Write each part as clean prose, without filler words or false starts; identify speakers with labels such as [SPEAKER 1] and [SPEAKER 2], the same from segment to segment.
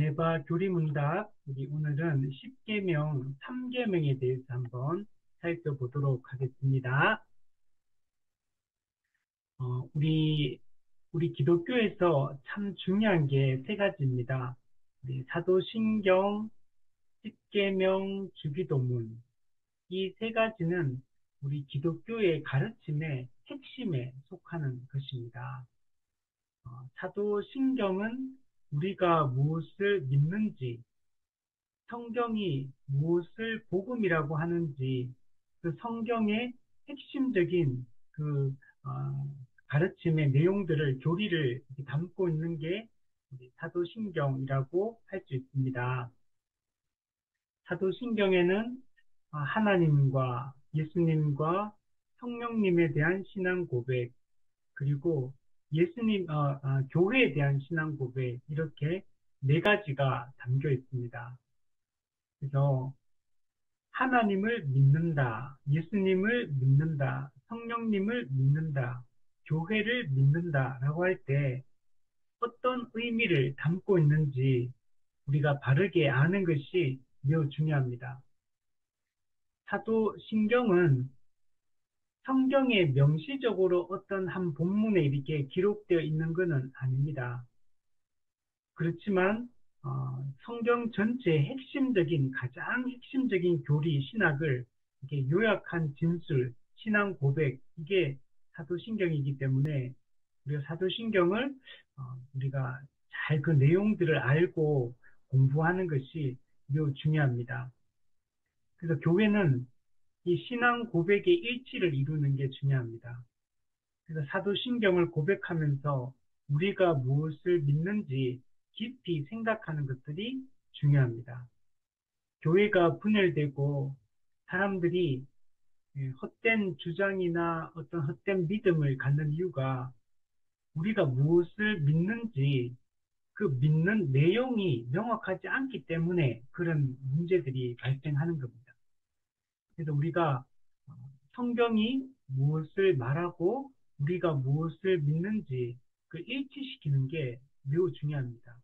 [SPEAKER 1] 네바 교리문답, 우리 오늘은 10계명, 3계명에 대해서 한번 살펴보도록 하겠습니다. 우리 기독교에서 참 중요한 게 세 가지입니다. 사도신경, 10계명, 주기도문. 이 세 가지는 우리 기독교의 가르침의 핵심에 속하는 것입니다. 사도신경은 우리가 무엇을 믿는지, 성경이 무엇을 복음이라고 하는지, 그 성경의 핵심적인 그 가르침의 내용들을, 교리를 이렇게 담고 있는 게 우리 사도신경이라고 할 수 있습니다. 사도신경에는 하나님과 예수님과 성령님에 대한 신앙 고백, 그리고 교회에 대한 신앙 고백, 이렇게 네 가지가 담겨 있습니다. 그래서 하나님을 믿는다, 예수님을 믿는다, 성령님을 믿는다, 교회를 믿는다라고 할 때 어떤 의미를 담고 있는지 우리가 바르게 아는 것이 매우 중요합니다. 사도신경은 성경에 명시적으로 어떤 한 본문에 이렇게 기록되어 있는 것은 아닙니다. 그렇지만 성경 전체의 핵심적인, 가장 핵심적인 교리, 신학을 이렇게 요약한 진술, 신앙 고백, 이게 사도신경이기 때문에 우리가 사도신경을 우리가 잘 그 내용들을 알고 공부하는 것이 매우 중요합니다. 그래서 교회는 이 신앙 고백의 일치를 이루는 게 중요합니다. 그래서 사도신경을 고백하면서 우리가 무엇을 믿는지 깊이 생각하는 것들이 중요합니다. 교회가 분열되고 사람들이 헛된 주장이나 어떤 헛된 믿음을 갖는 이유가 우리가 무엇을 믿는지 그 믿는 내용이 명확하지 않기 때문에 그런 문제들이 발생하는 겁니다. 그래서 우리가 성경이 무엇을 말하고 우리가 무엇을 믿는지 그 일치시키는 게 매우 중요합니다.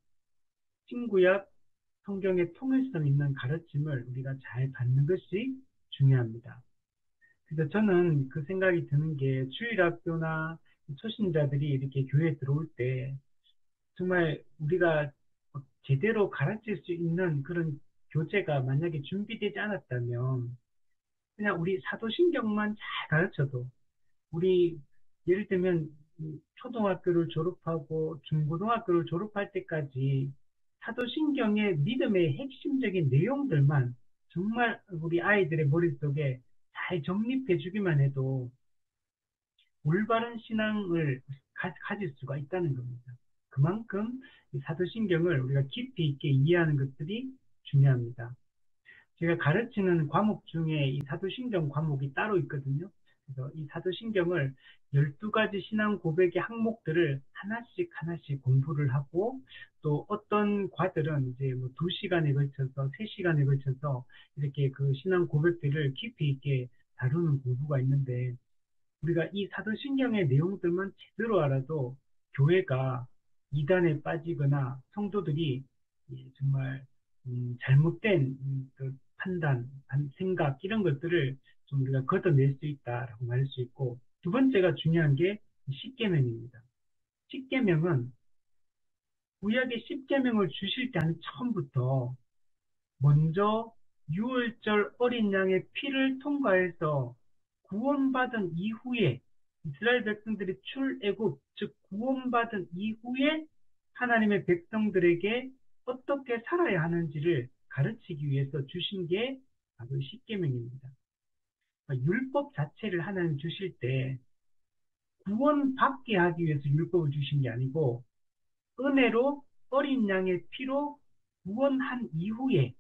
[SPEAKER 1] 신구약 성경의 통일성 있는 가르침을 우리가 잘 받는 것이 중요합니다. 그래서 저는 그 생각이 드는 게 주일학교나 초신자들이 이렇게 교회에 들어올 때 정말 우리가 제대로 가르칠 수 있는 그런 교재가 만약에 준비되지 않았다면 그냥 우리 사도신경만 잘 가르쳐도 우리 예를 들면 초등학교를 졸업하고 중고등학교를 졸업할 때까지 사도신경의 믿음의 핵심적인 내용들만 정말 우리 아이들의 머릿속에 잘 정립해 주기만 해도 올바른 신앙을 가질 수가 있다는 겁니다. 그만큼 사도신경을 우리가 깊이 있게 이해하는 것들이 중요합니다. 제가 가르치는 과목 중에 이 사도신경 과목이 따로 있거든요. 그래서 이 사도신경을 12가지 신앙 고백의 항목들을 하나씩 하나씩 공부를 하고 또 어떤 과들은 이제 뭐 2시간에 걸쳐서 3시간에 걸쳐서 이렇게 그 신앙 고백들을 깊이 있게 다루는 공부가 있는데 우리가 이 사도신경의 내용들만 제대로 알아도 교회가 이단에 빠지거나 성도들이 정말 잘못된 그 판단, 생각 이런 것들을 좀 우리가 걷어낼 수 있다라고 말할 수 있고 두 번째가 중요한 게 십계명입니다. 십계명은 구약의 십계명을 주실 때는 처음부터 먼저 유월절 어린 양의 피를 통과해서 구원받은 이후에 이스라엘 백성들이 출애굽, 즉 구원받은 이후에 하나님의 백성들에게 어떻게 살아야 하는지를 가르치기 위해서 주신 게 바로 십계명입니다. 율법 자체를 하나님 주실 때 구원받게 하기 위해서 율법을 주신 게 아니고 은혜로 어린 양의 피로 구원한 이후에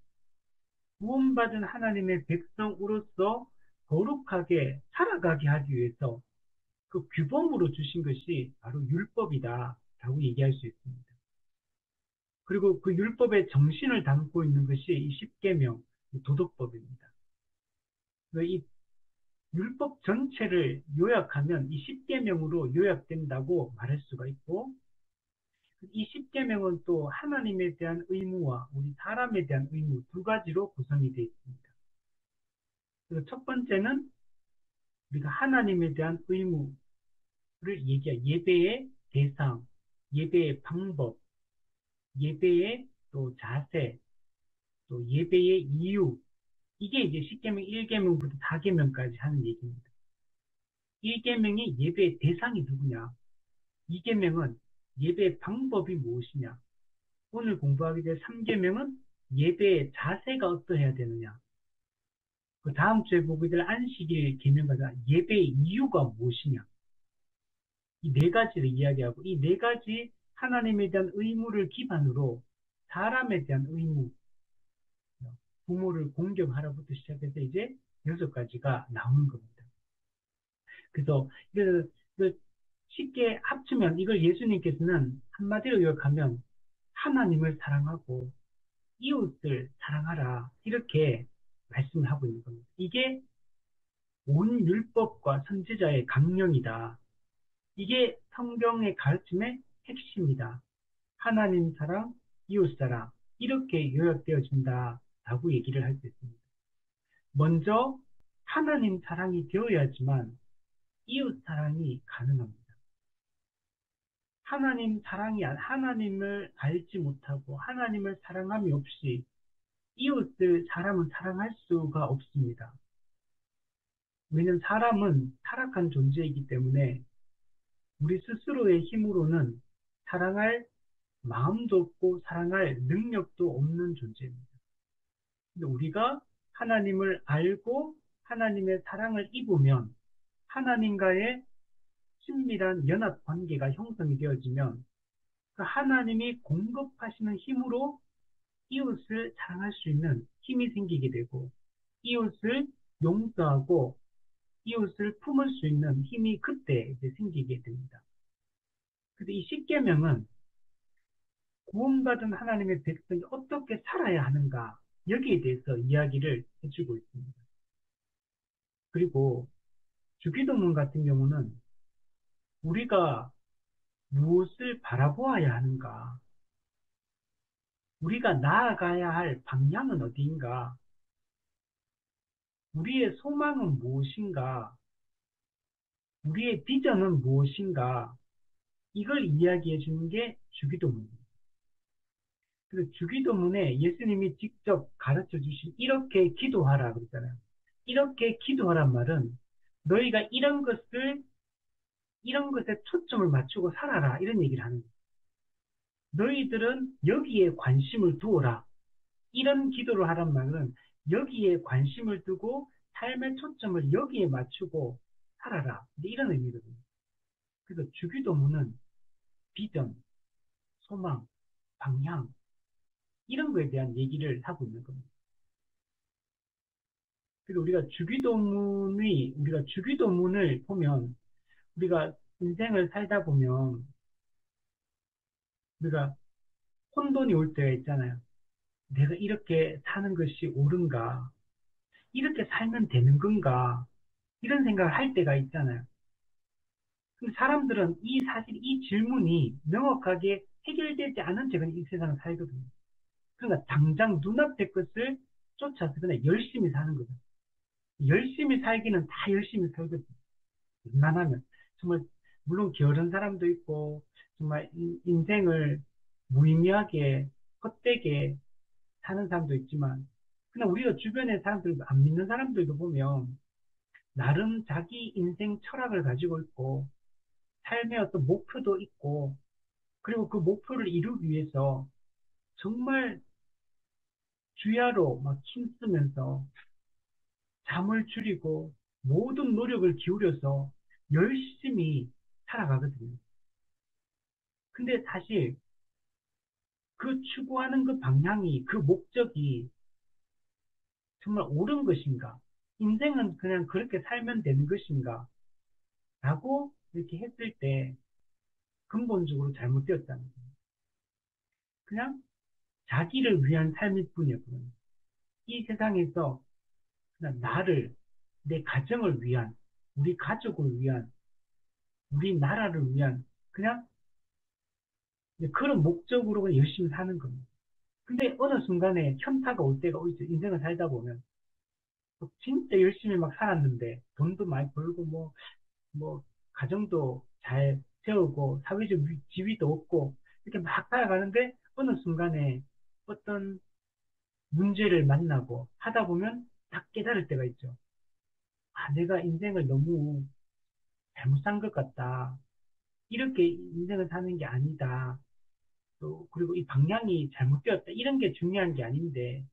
[SPEAKER 1] 구원받은 하나님의 백성으로서 거룩하게 살아가게 하기 위해서 그 규범으로 주신 것이 바로 율법이다라고 얘기할 수 있습니다. 그리고 그 율법의 정신을 담고 있는 것이 이 십계명, 도덕법입니다. 이 율법 전체를 요약하면 이 십계명으로 요약된다고 말할 수가 있고 이 십계명은 또 하나님에 대한 의무와 우리 사람에 대한 의무 두 가지로 구성이 되어 있습니다. 그래서 첫 번째는 우리가 하나님에 대한 의무를 얘기해 예배의 대상, 예배의 방법, 예배의 또 자세, 또 예배의 이유, 이게 이제 십계명 1계명부터 4계명까지 하는 얘기입니다. 1계명이 예배의 대상이 누구냐? 2계명은 예배의 방법이 무엇이냐? 오늘 공부하게 될 3계명은 예배의 자세가 어떠해야 되느냐? 그 다음 주에 보게 될 안식일 계명과 예배의 이유가 무엇이냐? 이 네 가지를 이야기하고 이 네 가지 하나님에 대한 의무를 기반으로 사람에 대한 의무, 부모를 공경하라부터 시작해서 이제 6가지가 나오는 겁니다. 그래서 쉽게 합치면 이걸 예수님께서는 한마디로 요약하면 하나님을 사랑하고 이웃을 사랑하라 이렇게 말씀을 하고 있는 겁니다. 이게 온 율법과 선지자의 강령이다. 이게 성경의 가르침의 핵심이다. 하나님 사랑, 이웃 사랑 이렇게 요약되어진다라고 얘기를 할 수 있습니다. 먼저 하나님 사랑이 되어야지만 이웃 사랑이 가능합니다. 하나님을 알지 못하고 하나님을 사랑함이 없이 사람은 사랑할 수가 없습니다. 왜냐하면 사람은 타락한 존재이기 때문에 우리 스스로의 힘으로는 사랑할 마음도 없고 사랑할 능력도 없는 존재입니다. 근데 우리가 하나님을 알고 하나님의 사랑을 입으면 하나님과의 친밀한 연합 관계가 형성이 되어지면 그 하나님이 공급하시는 힘으로 이웃을 사랑할 수 있는 힘이 생기게 되고 이웃을 용서하고 이웃을 품을 수 있는 힘이 그때 이제 생기게 됩니다. 근데 이 십계명은 구원받은 하나님의 백성이 어떻게 살아야 하는가 여기에 대해서 이야기를 해주고 있습니다. 그리고 주기도문 같은 경우는 우리가 무엇을 바라보아야 하는가, 우리가 나아가야 할 방향은 어디인가, 우리의 소망은 무엇인가, 우리의 비전은 무엇인가, 이걸 이야기해 주는 게 주기도문입니다. 그래서 주기도문에 예수님이 직접 가르쳐 주신 이렇게 기도하라 그랬잖아요. 이렇게 기도하란 말은 너희가 이런 것에 초점을 맞추고 살아라 이런 얘기를 하는 거예요. 너희들은 여기에 관심을 두어라. 이런 기도를 하란 말은 여기에 관심을 두고 삶의 초점을 여기에 맞추고 살아라. 이런 의미거든요. 그래서 주기도문은 비전, 소망, 방향 이런 거에 대한 얘기를 하고 있는 겁니다. 그리고 우리가 주기도문을 보면 우리가 인생을 살다 보면 우리가 혼돈이 올 때가 있잖아요. 내가 이렇게 사는 것이 옳은가? 이렇게 살면 되는 건가? 이런 생각을 할 때가 있잖아요. 근데 사람들은 사실 이 질문이 명확하게 해결되지 않은 채 그냥 이 세상을 살거든요. 그러니까 당장 눈앞의 것을 쫓아서 그냥 열심히 사는 거죠. 열심히 살기는 다 열심히 살거든요. 웬만하면. 정말, 물론 게으른 사람도 있고, 정말 인생을 무의미하게, 헛되게 사는 사람도 있지만, 그냥 우리가 주변의 사람들, 안 믿는 사람들도 보면, 나름 자기 인생 철학을 가지고 있고, 삶의 어떤 목표도 있고, 그리고 그 목표를 이루기 위해서 정말 주야로 막 힘쓰면서 잠을 줄이고 모든 노력을 기울여서 열심히 살아가거든요. 근데 사실 그 추구하는 그 방향이, 그 목적이 정말 옳은 것인가? 인생은 그냥 그렇게 살면 되는 것인가? 라고 이렇게 했을 때 근본적으로 잘못되었다는 거예요. 그냥 자기를 위한 삶일 뿐이었거든요. 이 세상에서 그냥 내 가정을 위한, 우리 가족을 위한, 우리 나라를 위한 그냥 이제 그런 목적으로 그냥 열심히 사는 겁니다. 근데 어느 순간에 현타가 올 때가 오죠. 인생을 살다 보면. 진짜 열심히 막 살았는데, 돈도 많이 벌고, 뭐, 가정도 잘 세우고, 사회적 지위도 얻고, 이렇게 막 살아가는데, 어느 순간에 어떤 문제를 만나고 하다 보면 딱 깨달을 때가 있죠. 아, 내가 인생을 너무 잘못 산 것 같다. 이렇게 인생을 사는 게 아니다. 또, 그리고 이 방향이 잘못되었다. 이런 게 중요한 게 아닌데,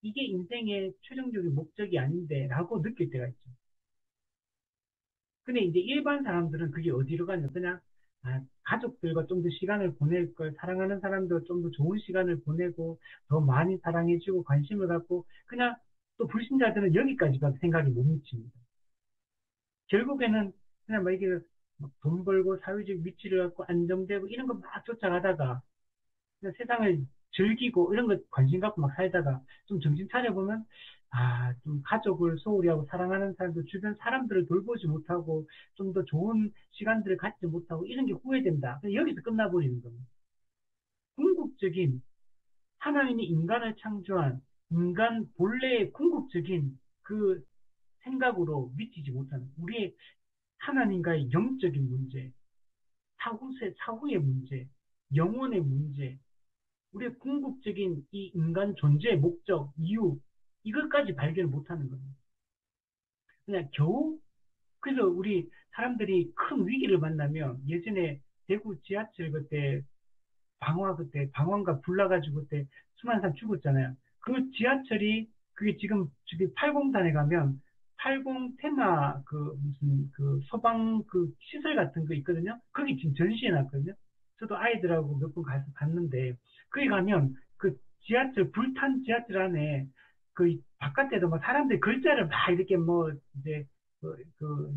[SPEAKER 1] 이게 인생의 최종적인 목적이 아닌데, 라고 느낄 때가 있죠. 근데 이제 일반 사람들은 그게 어디로 가냐. 그냥, 아, 가족들과 좀 더 시간을 보낼 걸, 사랑하는 사람들 좀 더 좋은 시간을 보내고, 더 많이 사랑해주고, 관심을 갖고, 그냥 또 불신자들은 여기까지밖에 생각이 못 미칩니다. 결국에는 그냥 막 이게 막돈 벌고 사회적 위치를 갖고 안정되고 이런 거 막 쫓아가다가 그냥 세상을 즐기고 이런 거 관심 갖고 막 살다가 좀 정신 차려보면 아, 좀 가족을 소홀히 하고 사랑하는 사람들, 주변 사람들을 돌보지 못하고 좀 더 좋은 시간들을 갖지 못하고 이런 게 후회된다. 그냥 여기서 끝나버리는 겁니다. 궁극적인 하나님이 인간을 창조한 인간 본래의 궁극적인 그 생각으로 미치지 못하는 우리의 하나님과의 영적인 문제, 사후의 문제, 영혼의 문제, 우리의 궁극적인 이 인간 존재의 목적, 이유, 이것까지 발견을 못하는 겁니다. 그냥 겨우, 그래서 우리 사람들이 큰 위기를 만나면 예전에 대구 지하철 그때 그때 방화가 불나가지고 그때 수많은 사람 죽었잖아요. 그 지하철이 그게 지금 저기 80단에 가면 80 테마 그 무슨 그 소방 그 시설 같은 거 있거든요. 거기 지금 전시해 놨거든요. 저도 아이들하고 몇 번 가서 봤는데 거기 가면 그 지하철 불탄 지하철 안에 그 바깥에도 막 사람들이 글자를 막 이렇게 뭐 이제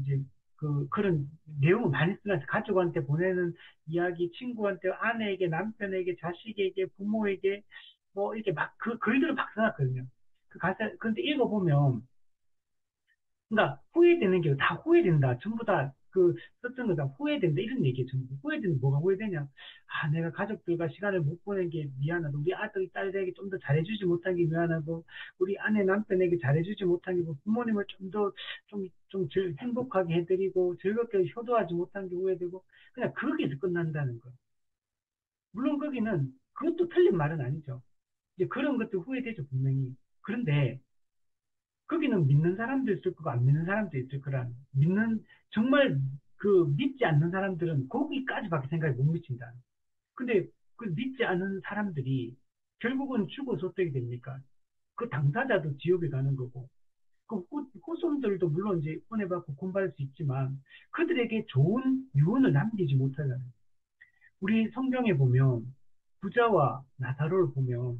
[SPEAKER 1] 이제 그런 내용을 많이 쓰면서 가족한테 보내는 이야기, 친구한테, 아내에게, 남편에게, 자식에게, 부모에게, 뭐, 이렇게 막 그 글들을 막 써놨거든요. 그 가사, 근데 읽어보면, 그러니까 후회되는 게 다 후회된다. 전부 다 그 썼던 거 다 후회된다. 이런 얘기예요. 전부. 후회되는 뭐가 후회되냐. 아, 내가 가족들과 시간을 못 보낸 게 미안하고, 우리 아들, 딸에게 좀 더 잘해주지 못한 게 미안하고, 우리 아내, 남편에게 잘해주지 못한 게, 뭐 부모님을 좀 더, 행복하게 해드리고, 즐겁게 효도하지 못한 게 후회되고, 그냥 거기서 끝난다는 거예요. 물론 거기는 그것도 틀린 말은 아니죠. 이제 그런 것도 후회되죠, 분명히. 그런데 거기는 믿는 사람도 있을 거고 안 믿는 사람도 있을 거라는. 정말 믿지 않는 사람들은 거기까지밖에 생각이 못 미친다. 근데 그 믿지 않는 사람들이 결국은 죽어서 어떻게 됩니까? 그 당사자도 지옥에 가는 거고, 그 후손들도 물론 이제 은혜 받고 구원받을 수 있지만 그들에게 좋은 유언을 남기지 못하잖아요. 우리 성경에 보면 부자와 나사로를 보면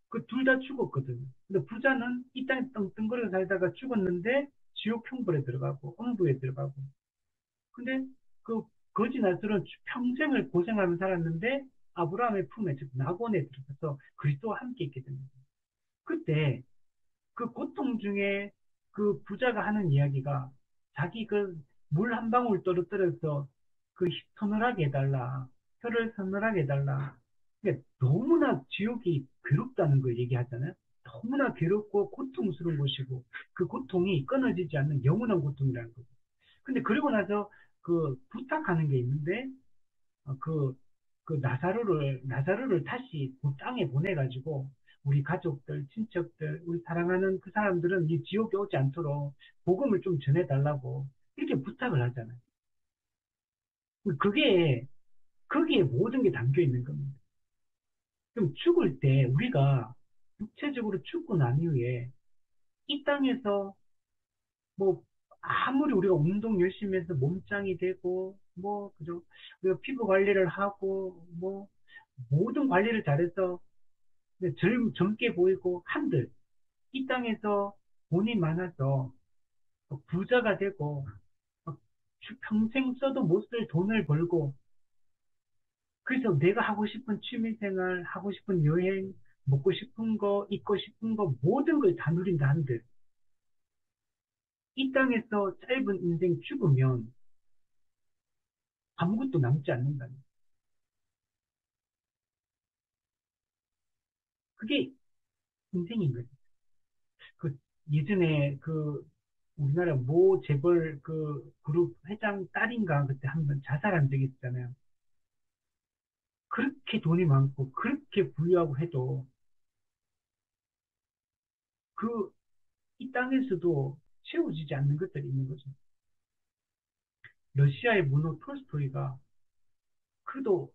[SPEAKER 1] 그 둘 다 죽었거든요. 근데 부자는 이 땅에 떵떵거리고 살다가 죽었는데 지옥 형벌에 들어가고 음부에 들어가고. 근데 그 거지 나사로는 평생을 고생하며 살았는데 아브라함의 품에 즉 낙원에 들어가서 그리스도와 함께 있게 됩니다. 그때 그 고통 중에 그 부자가 하는 이야기가 자기 그 물 한 방울 떨어뜨려서 그 서늘하게 해달라. 혀를 서늘하게 해달라. 근데 너무나 지옥이 괴롭다는 걸 얘기하잖아요. 너무나 괴롭고 고통스러운 곳이고 그 고통이 끊어지지 않는 영원한 고통이라는 거죠. 근데 그러고 나서 그 부탁하는 게 있는데 어, 그, 나사로를 다시 그 땅에 보내가지고, 우리 가족들, 친척들, 우리 사랑하는 그 사람들은 이 지옥에 오지 않도록 복음을 좀 전해달라고, 이렇게 부탁을 하잖아요. 그게, 거기에 모든 게 담겨 있는 겁니다. 그럼 죽을 때 우리가 육체적으로 죽고 난 이후에 이 땅에서 뭐, 아무리 우리가 운동 열심히 해서 몸짱이 되고, 뭐, 그죠? 우리가 피부 관리를 하고, 뭐, 모든 관리를 잘해서 젊게 보이고 한들 이 땅에서 돈이 많아서 부자가 되고 평생 써도 못 쓸 돈을 벌고 그래서 내가 하고 싶은 취미생활, 하고 싶은 여행, 먹고 싶은 거, 입고 싶은 거 모든 걸 다 누린다 한들 이 땅에서 짧은 인생 죽으면 아무것도 남지 않는다. 그게 인생인 거죠. 그 예전에 그 우리나라 모 재벌 그 그룹 회장 딸인가 그때 한 번 자살한 적이 있잖아요. 그렇게 돈이 많고 그렇게 부유하고 해도 그 이 땅에서도 채워지지 않는 것들이 있는 거죠. 러시아의 문호 톨스토이가 그도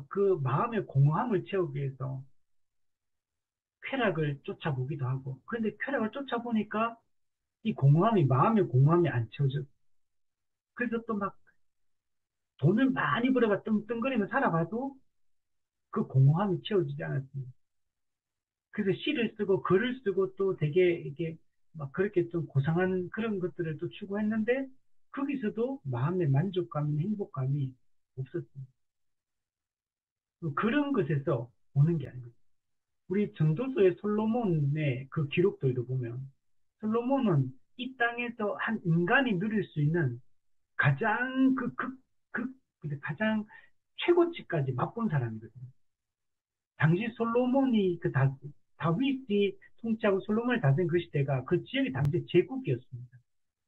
[SPEAKER 1] 그 마음의 공허함을 채우기 위해서 쾌락을 쫓아보기도 하고, 그런데 쾌락을 쫓아보니까 이 공허함이, 마음의 공허함이 안 채워져. 그래서 또 막 돈을 많이 벌어가 떵떵거리며 살아가도 그 공허함이 채워지지 않았습니다. 그래서 시를 쓰고 글을 쓰고 또 되게 이게 막 그렇게 좀 고상한 그런 것들을 또 추구했는데 거기서도 마음의 만족감이나 행복감이 없었습니다. 그런 것에서 오는 게 아니고 우리 전도서의 솔로몬의 그 기록들도 보면 솔로몬은 이 땅에서 한 인간이 누릴 수 있는 가장 가장 최고치까지 맛본 사람이거든요. 당시 솔로몬이 다윗이 통치하고 솔로몬이 다스린 그 시대가 그 지역이 당시 제국이었습니다.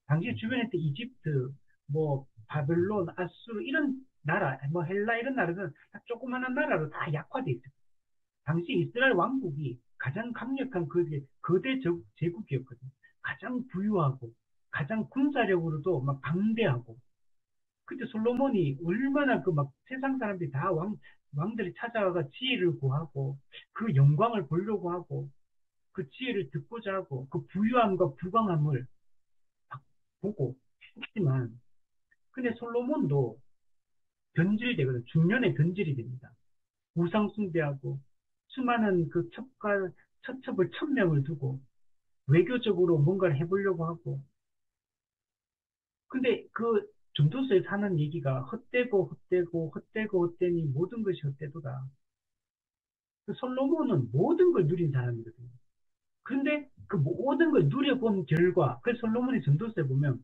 [SPEAKER 1] 당시 주변에 있던 이집트, 뭐 바벨론, 아수르 이런 나라, 뭐 헬라 이런 나라는 다 조그마한 나라로 다 약화돼 있어요. 당시 이스라엘 왕국이 가장 강력한 거대 제국이었거든요. 가장 부유하고 가장 군사력으로도 막 방대하고 그때 솔로몬이 얼마나 그 막 세상 사람들이 다 왕들이 찾아와가 지혜를 구하고 그 영광을 보려고 하고 그 지혜를 듣고자 하고 그 부유함과 부강함을 보고 했지만 근데 솔로몬도 변질되거든. 중년에 변질이 됩니다. 우상 숭배하고 수많은 그 처첩을 1000명을 두고 외교적으로 뭔가를 해보려고 하고 근데 그 전도서에 사는 얘기가 헛되고 헛되고 헛되고 헛되니 모든 것이 헛되도다. 그 솔로몬은 모든 걸 누린 사람이거든요. 그런데 그 모든 걸 누려본 결과 그 솔로몬의 전도서에 보면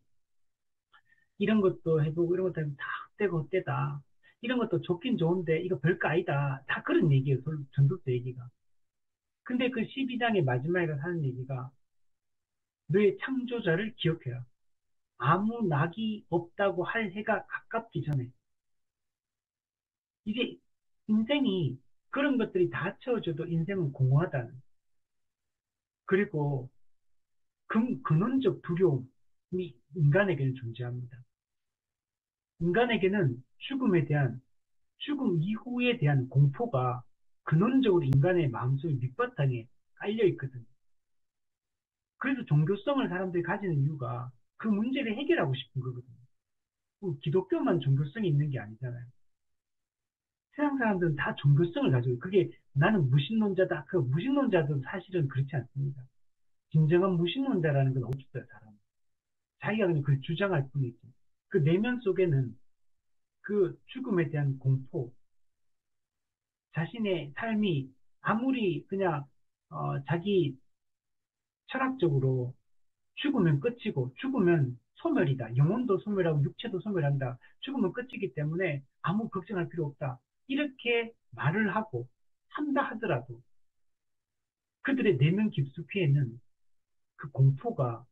[SPEAKER 1] 이런 것도 해보고 이런 것도 하면 다 헛되고 헛되다. 이런 것도 좋긴 좋은데 이거 별거 아니다. 다 그런 얘기예요. 전도서 얘기가. 근데 그 12장의 마지막에 하는 얘기가 너의 창조자를 기억해라. 아무 낙이 없다고 할 해가 가깝기 전에 이제 인생이 그런 것들이 다 채워져도 인생은 공허하다는 그리고 근원적 두려움이 인간에게는 존재합니다. 인간에게는 죽음 이후에 대한 공포가 근원적으로 인간의 마음속 밑바탕에 깔려 있거든요. 그래서 종교성을 사람들이 가지는 이유가 그 문제를 해결하고 싶은 거거든요. 기독교만 종교성이 있는 게 아니잖아요. 세상 사람들은 다 종교성을 가지고 그게 나는 무신론자다. 그 무신론자들은 사실은 그렇지 않습니다. 진정한 무신론자라는 건 없어요, 사람. 자기가 그냥 그걸 주장할 뿐이지. 그 내면 속에는 그 죽음에 대한 공포, 자신의 삶이 아무리 그냥 자기 철학적으로 죽으면 끝이고 죽으면 소멸이다. 영혼도 소멸하고 육체도 소멸한다. 죽으면 끝이기 때문에 아무 걱정할 필요 없다. 이렇게 말을 하고 한다 하더라도 그들의 내면 깊숙이에는 그 공포가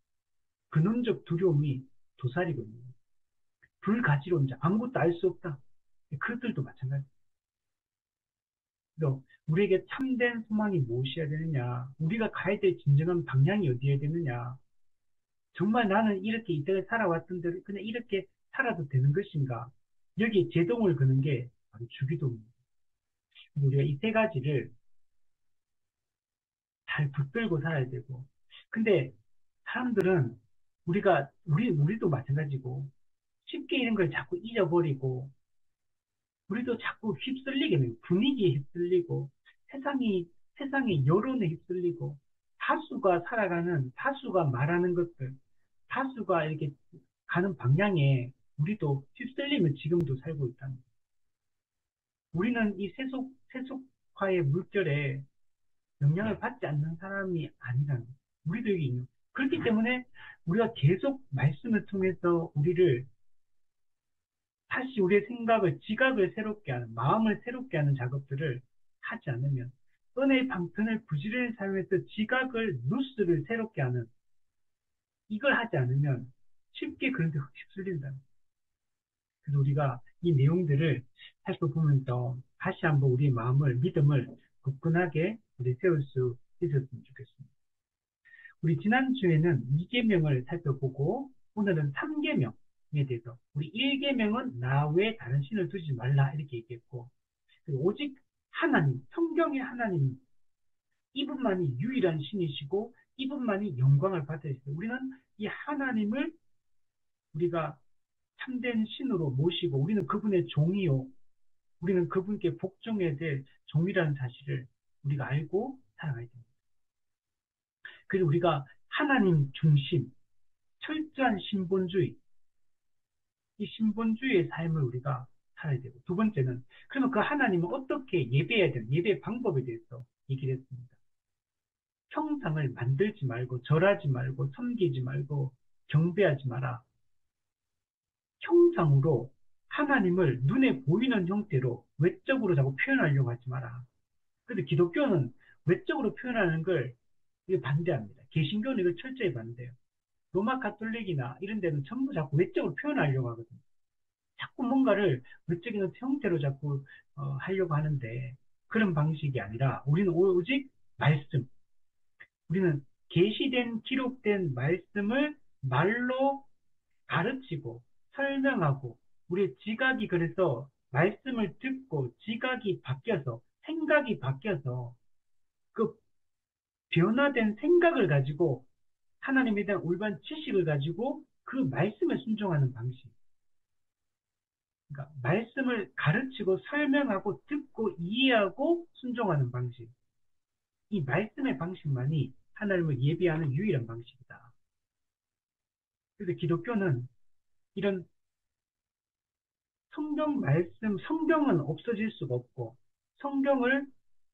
[SPEAKER 1] 근원적 두려움이 도사리거든요. 불가지론자, 아무것도 알 수 없다. 그들도 마찬가지. 그래서 우리에게 참된 소망이 무엇이어야 되느냐, 우리가 가야 될 진정한 방향이 어디여야 되느냐, 정말 나는 이렇게 이때까지 살아왔던 대로 그냥 이렇게 살아도 되는 것인가, 여기에 제동을 거는 게 바로 주기도입니다. 우리가 이 세 가지를 잘 붙들고 살아야 되고, 근데 사람들은 우리도 마찬가지고, 쉽게 이런 걸 자꾸 잊어버리고, 우리도 자꾸 휩쓸리게 돼요. 분위기에 휩쓸리고, 세상의 여론에 휩쓸리고, 다수가 말하는 것들, 다수가 이렇게 가는 방향에 우리도 휩쓸리면 지금도 살고 있다는 거예요. 우리는 이 세속화의 물결에 영향을 받지 않는 사람이 아니라는 거예요. 우리도 여기 있는. 그렇기 때문에 우리가 계속 말씀을 통해서 우리를 다시 우리의 지각을 새롭게 하는, 마음을 새롭게 하는 작업들을 하지 않으면 은혜의 방편을 부지런히 사용해서 지각을, 누스를 새롭게 하는, 이걸 하지 않으면 쉽게 그런 데 휩쓸린다. 그래서 우리가 이 내용들을 살펴보면서 다시 한번 우리의 마음을, 믿음을 굳건하게 우리 세울 수 있었으면 좋겠습니다. 우리 지난주에는 2계명을 살펴보고 오늘은 3계명에 대해서 우리 1계명은 나 외에 다른 신을 두지 말라 이렇게 얘기했고 오직 하나님, 성경의 하나님 이분만이 유일한 신이시고 이분만이 영광을 받으시고 우리는 이 하나님을 우리가 참된 신으로 모시고 우리는 그분의 종이요 우리는 그분께 복종해야 될 종이라는 사실을 우리가 알고 살아가야 됩니다. 그리고 우리가 하나님 중심, 철저한 신본주의, 이 신본주의의 삶을 우리가 살아야 되고 두 번째는 그러면 그 하나님은 어떻게 예배해야 되는 예배 방법에 대해서 얘기를 했습니다. 형상을 만들지 말고 절하지 말고 섬기지 말고 경배하지 마라. 형상으로 하나님을 눈에 보이는 형태로 외적으로 자꾸 표현하려고 하지 마라. 그런데 기독교는 외적으로 표현하는 걸 반대합니다. 개신교는 이걸 철저히 반대해요. 로마 가톨릭이나 이런 데는 전부 자꾸 외적으로 표현하려고 하거든요. 자꾸 뭔가를 외적인 형태로 자꾸 하려고 하는데 그런 방식이 아니라 우리는 오직 말씀, 우리는 계시된 기록된 말씀을 말로 가르치고 설명하고 우리의 지각이 그래서 말씀을 듣고 지각이 바뀌어서 생각이 바뀌어서 그 변화된 생각을 가지고 하나님에 대한 올바른 지식을 가지고 그 말씀에 순종하는 방식. 그러니까 말씀을 가르치고 설명하고 듣고 이해하고 순종하는 방식. 이 말씀의 방식만이 하나님을 예배하는 유일한 방식이다. 그래서 기독교는 이런 성경 말씀, 성경은 없어질 수가 없고 성경을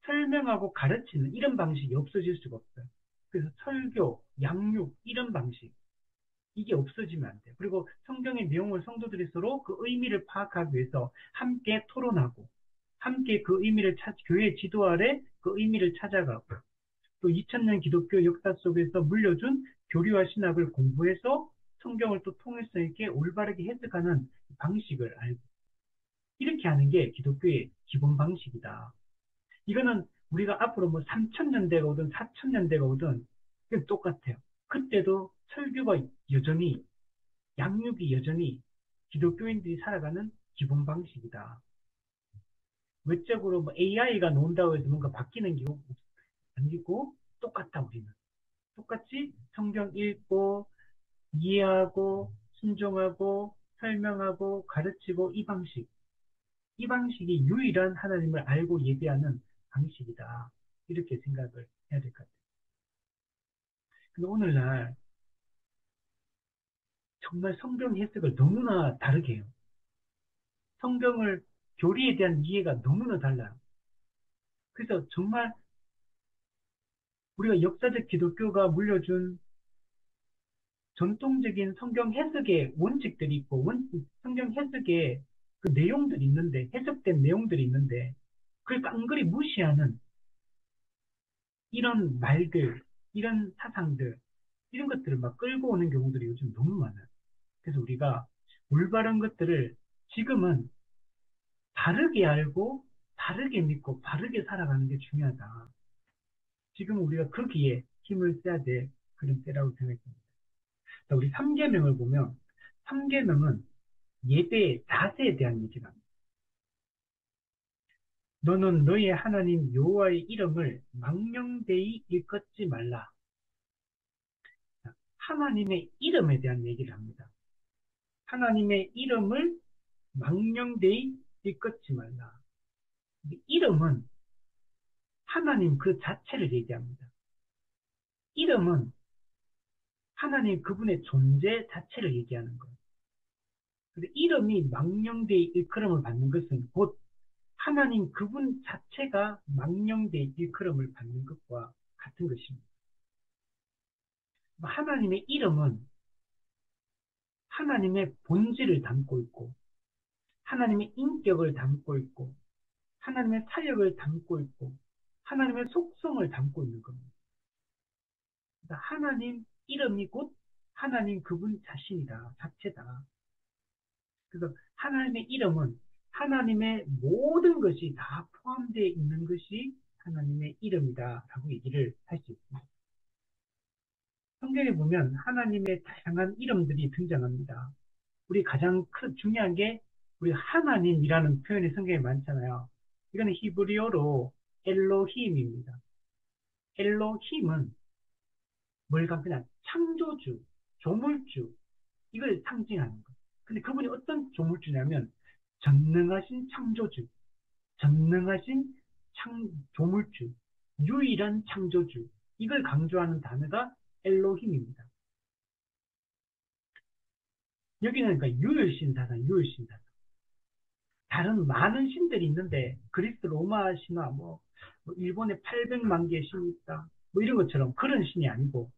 [SPEAKER 1] 설명하고 가르치는 이런 방식이 없어질 수가 없어요. 그래서 설교, 양육 이런 방식 이게 없어지면 안 돼요. 그리고 성경의 내용을 성도들이 서로 그 의미를 파악하기 위해서 함께 토론하고 함께 그 의미를 교회 지도 아래 그 의미를 찾아가고 또 2000년 기독교 역사 속에서 물려준 교리와 신학을 공부해서 성경을 또 통일성 있게 올바르게 해석하는 방식을 알고 이렇게 하는 게 기독교의 기본 방식이다. 이거는 우리가 앞으로 뭐 3000년대가 오든 4000년대가 오든 똑같아요. 그때도 설교가 여전히 양육이 여전히 기독교인들이 살아가는 기본 방식이다. 외적으로 뭐 AI가 논다고 해서 뭔가 바뀌는 게 아니고 똑같다 우리는. 똑같이 성경 읽고 이해하고 순종하고 설명하고 가르치고 이 방식. 이 방식이 유일한 하나님을 알고 예배하는 방식이다. 이렇게 생각을 해야 될 것 같아요. 근데 오늘날 정말 성경 해석을 너무나 다르게 해요. 성경을 교리에 대한 이해가 너무나 달라요. 그래서 정말 우리가 역사적 기독교가 물려준 전통적인 성경 해석의 원칙들이 있고 성경 해석의 그 내용들이 있는데 해석된 내용들이 있는데 그걸 깡그리 무시하는 이런 말들, 이런 사상들 이런 것들을 막 끌고 오는 경우들이 요즘 너무 많아요. 그래서 우리가 올바른 것들을 지금은 바르게 알고 바르게 믿고 바르게 살아가는 게 중요하다. 지금 우리가 거기에 힘을 써야 될 그런 때라고 생각합니다. 우리 3계명을 보면 3계명은 예배의 자세에 대한 얘기다. 너는 너의 하나님 여호와의 이름을 망령되이 일컫지 말라. 하나님의 이름에 대한 얘기를 합니다. 하나님의 이름을 망령되이 일컫지 말라. 이름은 하나님 그 자체를 얘기합니다. 이름은 하나님 그분의 존재 자체를 얘기하는 거예요. 근데 이름이 망령되이 일컬음을 받는 것은 곧 하나님 그분 자체가 망령되이 일컬음을 받는 것과 같은 것입니다. 하나님의 이름은 하나님의 본질을 담고 있고 하나님의 인격을 담고 있고 하나님의 사역을 담고 있고 하나님의 속성을 담고 있는 겁니다. 그러니까 하나님 이름이 곧 하나님 그분 자신이다, 자체다. 그래서 하나님의 이름은 하나님의 모든 것이 다 포함되어 있는 것이 하나님의 이름이다라고 얘기를 할 수 있습니다. 성경에 보면 하나님의 다양한 이름들이 등장합니다. 우리 가장 중요한 게 우리 하나님이라는 표현이 성경에 많잖아요. 이거는 히브리어로 엘로힘입니다. 엘로힘은 뭘까? 그냥 창조주, 조물주, 이걸 상징하는 거예요. 근데 그분이 어떤 조물주냐면 전능하신 창조주, 전능하신 조물주, 유일한 창조주, 이걸 강조하는 단어가 엘로힘입니다. 여기는 그러니까 유일신사상, 유일신사상. 다른 많은 신들이 있는데 그리스 로마 신화, 뭐 일본에 800만 개 신이 있다, 뭐 이런 것처럼 그런 신이 아니고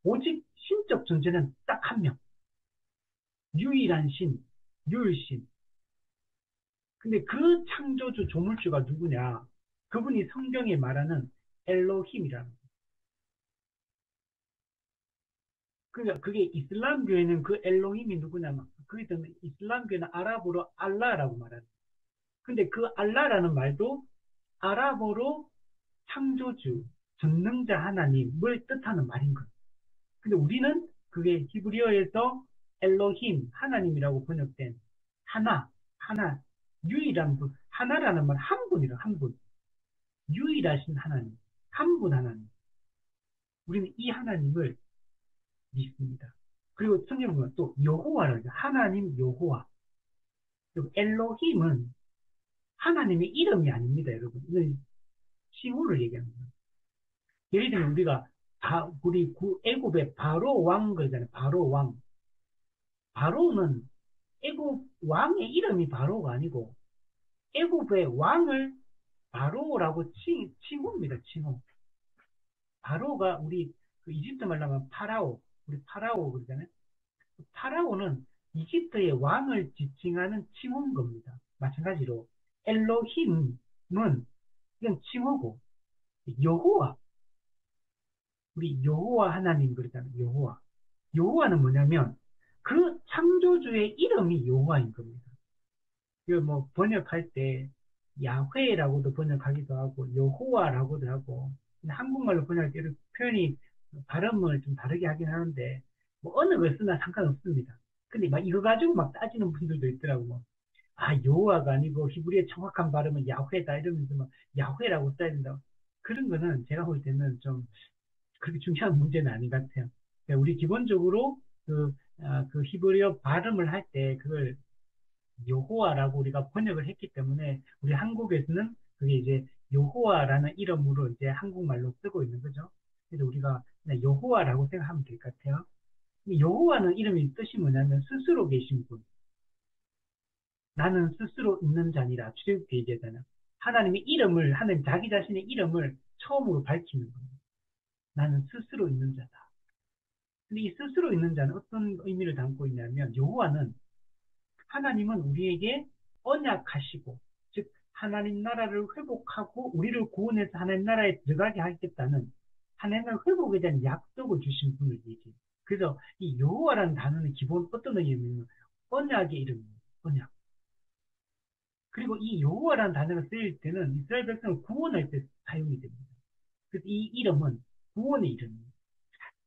[SPEAKER 1] 오직 신적 존재는 딱 한 명, 유일한 신, 유일신. 근데 그 창조주 조물주가 누구냐? 그분이 성경에 말하는 엘로힘이라는 거예요. 그러니까 그게 이슬람교에는 그 엘로힘이 누구냐면 그게 이슬람교에는 아랍어로 알라라고 말하는 거예요. 근데 그 알라라는 말도 아랍어로 창조주, 전능자 하나님을 뜻하는 말인 거예요. 근데 우리는 그게 히브리어에서 엘로힘, 하나님이라고 번역된 하나, 유일한 분, 하나라는 말 한 분이라, 한 분. 유일하신 하나님, 한 분 하나님. 우리는 이 하나님을 믿습니다. 그리고 성경 보면 또 여호와를, 하나님 여호와. 그리고 엘로힘은 하나님의 이름이 아닙니다, 여러분. 이건 칭호를 얘기하는 거예요. 예를 들면 우리가 우리 애굽의 바로 왕 그러잖아요. 바로 왕. 바로는 애굽 왕의 이름이 바로가 아니고 애굽의 왕을 바로라고 칭호입니다. 칭호. 바로가 우리 그 이집트 말로 하면 파라오. 우리 파라오 그러잖아요. 파라오는 이집트의 왕을 지칭하는 칭호인 겁니다. 마찬가지로 엘로힘은 그냥 칭호고 여호와, 우리 여호와 하나님 그러잖아요. 여호와. 여호와는 뭐냐면 그 창조주의 이름이 여호와인 겁니다. 그 뭐 번역할 때 야훼라고도 번역하기도 하고 여호와라고도 하고 한국말로 번역할 때 표현이 발음을 좀 다르게 하긴 하는데 뭐 어느 걸 쓰나 상관없습니다. 근데 막 이거 가지고 막 따지는 분들도 있더라고. 뭐. 아, 여호와가 아니고 히브리의 정확한 발음은 야훼다 이러면서 막 야훼라고 써야 된다. 그런 거는 제가 볼 때는 좀 그렇게 중요한 문제는 아닌 것 같아요. 그러니까 우리 기본적으로 그 히브리어 발음을 할 때 그걸 여호와라고 우리가 번역을 했기 때문에 우리 한국에서는 그게 이제 여호와라는 이름으로 이제 한국말로 쓰고 있는 거죠. 그래서 우리가 그냥 여호와라고 생각하면 될 것 같아요. 여호와는 이름이 뜻이 뭐냐면 스스로 계신 분. 나는 스스로 있는 자니라. 출애굽기 얘기하잖아요. 하나님의 이름을, 하나님 자기 자신의 이름을 처음으로 밝히는 겁니다. 나는 스스로 있는 자다. 근데 이 스스로 있는 자는 어떤 의미를 담고 있냐면 여호와는 하나님은 우리에게 언약하시고 즉 하나님 나라를 회복하고 우리를 구원해서 하나님 나라에 들어가게 하겠다는 하나님 나라 회복에 대한 약속을 주신 분을 얘기해요. 그래서 이 여호와라는 단어는 기본 어떤 의미냐면 언약의 이름입니다. 언약. 그리고 이 여호와라는 단어가 쓰일 때는 이스라엘 백성을 구원할 때 사용이 됩니다. 그래서 이 이름은 구원의 이름입니다.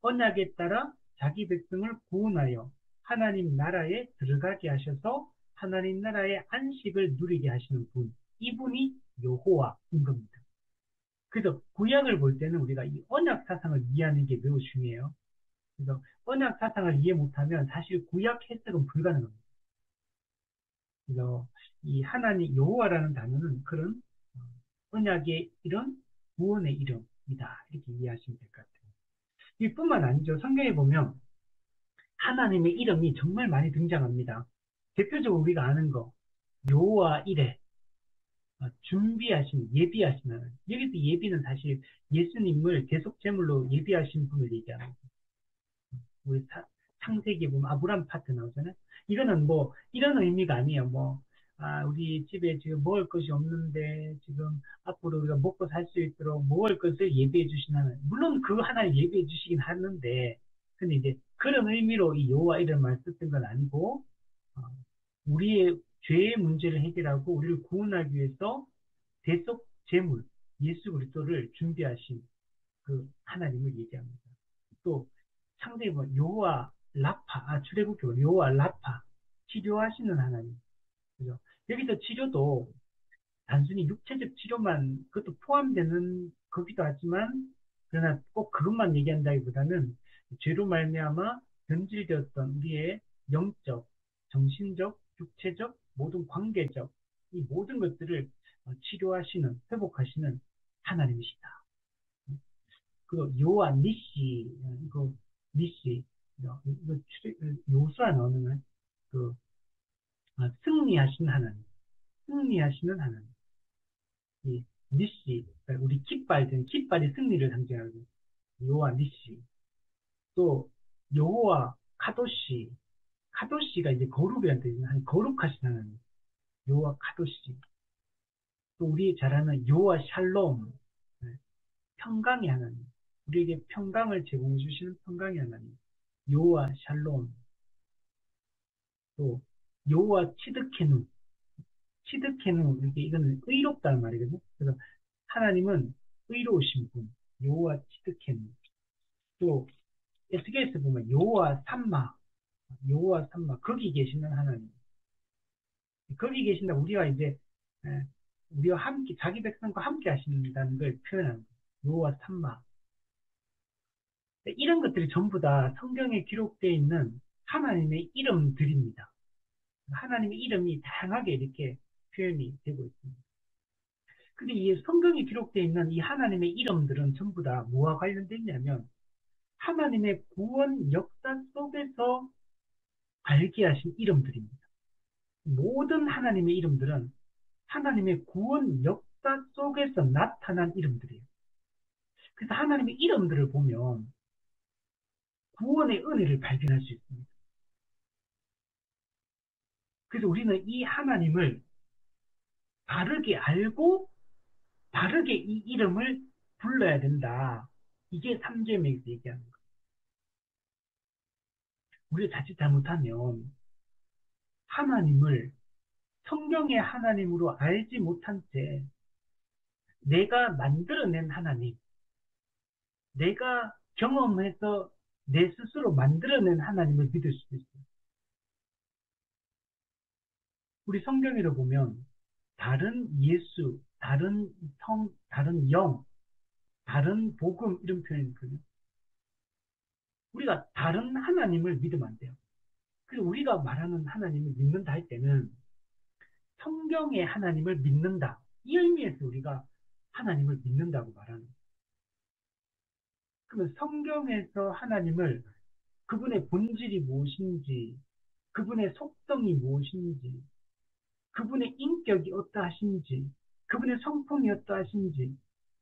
[SPEAKER 1] 언약에 따라 자기 백성을 구원하여 하나님 나라에 들어가게 하셔서 하나님 나라의 안식을 누리게 하시는 분, 이분이 여호와인 겁니다. 그래서 구약을 볼 때는 우리가 이 언약 사상을 이해하는 게 매우 중요해요. 그래서 언약 사상을 이해 못하면 사실 구약 해석은 불가능합니다. 그래서 이 하나님 여호와라는 단어는 그런 언약의 이름, 구원의 이름이다 이렇게 이해하시면 될 것 같아요. 이뿐만 아니죠. 성경에 보면 하나님의 이름이 정말 많이 등장합니다. 대표적으로 우리가 아는 거 여호와 이레, 준비하신, 예비하시는. 여기서 예비는 사실 예수님을 계속 제물로 예비하신 분을 얘기하는 거예요. 우리 창세기에 보면 아브람 파트 나오잖아요. 이거는 뭐 이런 의미가 아니에요. 뭐 우리 집에 지금 먹을 것이 없는데 지금 앞으로 우리가 먹고 살 수 있도록 먹을 것을 예비해 주신 하나님. 물론 그 하나님 예비해 주시긴 하는데, 근데 이제 그런 의미로 이 여호와 이런 말 썼던 건 아니고, 어, 우리의 죄의 문제를 해결하고 우리를 구원하기 위해서 대속 제물, 예수 그리스도를 준비하신 그 하나님을 얘기합니다. 또 창세기 보면 여호와 라파, 출애굽교 여호와 라파, 치료하시는 하나님. 그죠? 여기서 치료도 단순히 육체적 치료만 그것도 포함되는 거기도 하지만 그러나 꼭 그것만 얘기한다기보다는 죄로 말미암아 변질되었던 우리의 영적, 정신적, 육체적, 모든 관계적 이 모든 것들을 치료하시는 회복하시는 하나님이시다. 그리고 요한 니시 이거 니시 이거 요수와 나오는 그 승리하신 하나님, 승리하시는 하나님. 이 니시, 그러니까 우리 깃발 등 깃발이 승리를 상징하는 요한 니시. 또 여호와 카도시, 카도시가 이제 거룩이라는 뜻이나 거룩하신 하나님. 여호와 카도시. 또 우리 잘 아는 여호와 샬롬, 네, 평강의 하나님. 우리에게 평강을 제공해 주시는 평강의 하나님. 여호와 샬롬. 또 여호와 치드케누, 치드케누 이게 이거는 의롭다는 말이거든요. 그래서 하나님은 의로우신 분, 여호와 치드케누. 또 에스겔에서 보면 여호와 삼마, 여호와 삼마 거기 계시는 하나님. 거기 계신다 우리가 이제 에, 우리와 함께 자기 백성과 함께 하신다는 걸 표현하는 거예요. 여호와 삼마. 이런 것들이 전부 다 성경에 기록되어 있는 하나님의 이름들입니다. 하나님의 이름이 다양하게 이렇게 표현이 되고 있습니다. 근데 이 성경에 기록되어 있는 이 하나님의 이름들은 전부 다 뭐와 관련되어 있냐면 하나님의 구원 역사 속에서 발기하신 이름들입니다. 모든 하나님의 이름들은 하나님의 구원 역사 속에서 나타난 이름들이에요. 그래서 하나님의 이름들을 보면 구원의 은혜를 발견할 수 있습니다. 그래서 우리는 이 하나님을 바르게 알고 바르게 이 이름을 불러야 된다. 이게 삼계명에서 얘기하는 거예요. 우리가 자칫 잘못하면 하나님을 성경의 하나님으로 알지 못한 채 내가 만들어낸 하나님, 내가 경험해서 내 스스로 만들어낸 하나님을 믿을 수도 있어요. 우리 성경에도 보면 다른 예수, 다른 성, 다른 영, 다른 복음 이런 표현이 있거든요. 우리가 다른 하나님을 믿으면 안 돼요. 그래서 우리가 말하는 하나님을 믿는다 할 때는 성경의 하나님을 믿는다. 이 의미에서 우리가 하나님을 믿는다고 말하는 거예요. 그러면 성경에서 하나님을 그분의 본질이 무엇인지, 그분의 속성이 무엇인지, 그분의 인격이 어떠하신지, 그분의 성품이 어떠하신지,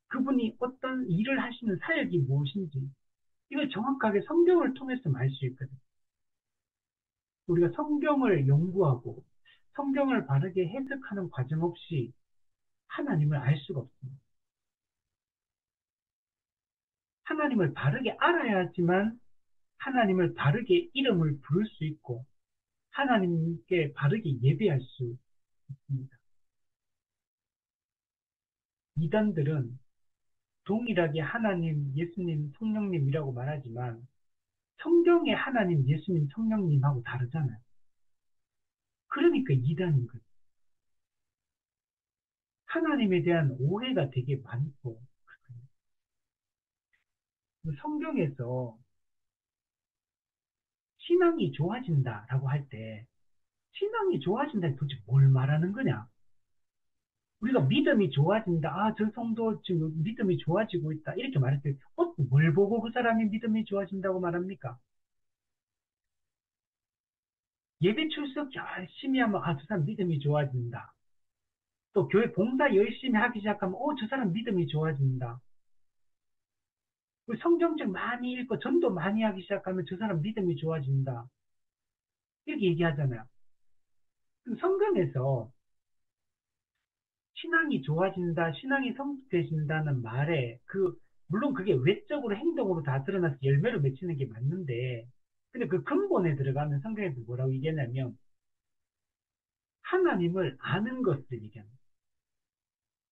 [SPEAKER 1] 그분이 어떤 일을 하시는 사역이 무엇인지, 이걸 정확하게 성경을 통해서 알 수 있거든요. 우리가 성경을 연구하고 성경을 바르게 해석하는 과정 없이 하나님을 알 수가 없습니다. 하나님을 바르게 알아야지만 하나님을 바르게 이름을 부를 수 있고 하나님께 바르게 예배할 수 있습니다. 이단들은 동일하게 하나님, 예수님, 성령님이라고 말하지만 성경의 하나님, 예수님, 성령님하고 다르잖아요. 그러니까 이단인 거예요. 하나님에 대한 오해가 되게 많고 성경에서 신앙이 좋아진다라고 할 때 신앙이 좋아진다는 도대체 뭘 말하는 거냐? 우리가 믿음이 좋아진다. 저 성도 지금 믿음이 좋아지고 있다. 이렇게 말할 때, 뭘 보고 그 사람이 믿음이 좋아진다고 말합니까? 예배 출석 열심히 하면, 저 사람 믿음이 좋아진다. 또 교회 봉사 열심히 하기 시작하면, 저 사람 믿음이 좋아진다. 성경책 많이 읽고 전도 많이 하기 시작하면 저 사람 믿음이 좋아진다. 이렇게 얘기하잖아요. 성경에서 신앙이 좋아진다, 신앙이 성숙해진다는 말에 물론 그게 외적으로 행동으로 다 드러나서 열매를 맺히는 게 맞는데, 근데 그 근본에 들어가면 성경에서 뭐라고 얘기하냐면, 하나님을 아는 것을 얘기합니다.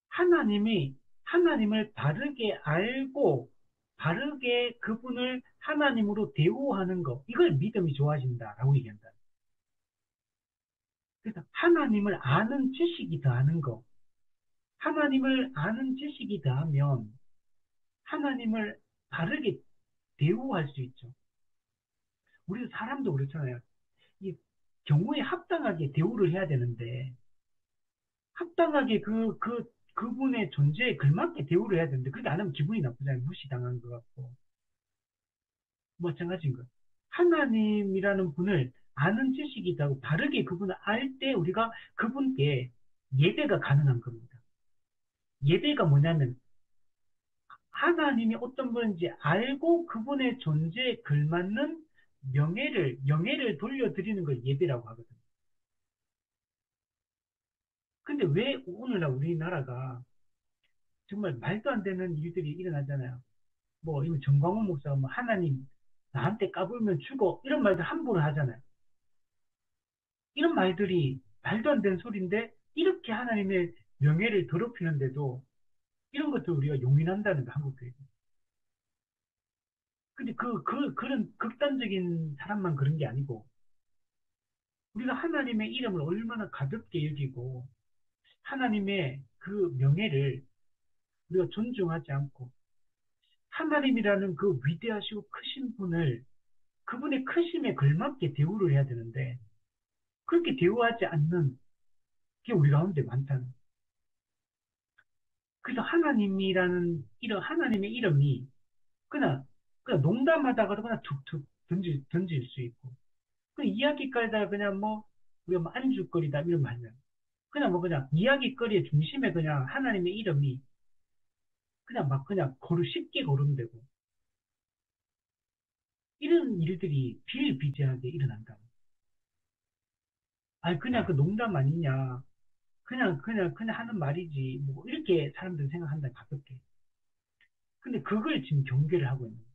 [SPEAKER 1] 하나님이, 하나님을 바르게 알고, 바르게 그분을 하나님으로 대우하는 것, 이걸 믿음이 좋아진다라고 얘기한다. 그래서 하나님을 아는 지식이 더하는 거, 하나님을 아는 지식이 더하면 하나님을 바르게 대우할 수 있죠. 우리 사람도 그렇잖아요. 이 경우에 합당하게 대우를 해야 되는데, 합당하게 그분의 존재에 걸맞게 대우를 해야 되는데, 그렇게 안 하면 기분이 나쁘잖아요. 무시당한 것 같고. 마찬가지인 거예요. 하나님이라는 분을 아는 지식이 있다고 바르게 그분을 알 때 우리가 그분께 예배가 가능한 겁니다. 예배가 뭐냐면 하나님이 어떤 분인지 알고 그분의 존재에 걸맞는 영예를 돌려드리는 걸 예배라고 하거든요. 근데 왜 오늘날 우리나라가 정말 말도 안 되는 일들이 일어나잖아요. 뭐, 이거 정광훈 목사가 뭐 하나님 나한테 까불면 죽어 이런 말들 함부로 하잖아요. 이런 말들이 말도 안 되는 소리인데 이렇게 하나님의 명예를 더럽히는데도 이런 것도 우리가 용인한다는 거, 한국교회. 근데 그런 극단적인 사람만 그런 게 아니고 우리가 하나님의 이름을 얼마나 가볍게 여기고 하나님의 그 명예를 우리가 존중하지 않고 하나님이라는 그 위대하시고 크신 분을 그분의 크심에 걸맞게 대우를 해야 되는데 그렇게 대우하지 않는 게 우리 가운데 많다는. 그래서 하나님의 이름이 그냥 농담하다가 그냥 툭툭 던질 수 있고 그 이야기 깔다가 그냥 뭐 우리가 뭐 안주거리다 이런 말이야. 그냥 뭐 그냥 이야기거리의 중심에 그냥 하나님의 이름이 그냥 막 그냥 쉽게 거론되고 이런 일들이 비일비재하게 일어난다. 아니 그냥 그 농담 아니냐. 그냥 하는 말이지. 뭐 이렇게 사람들이 생각한다 가볍게. 근데 그걸 지금 경계를 하고 있는 거예요.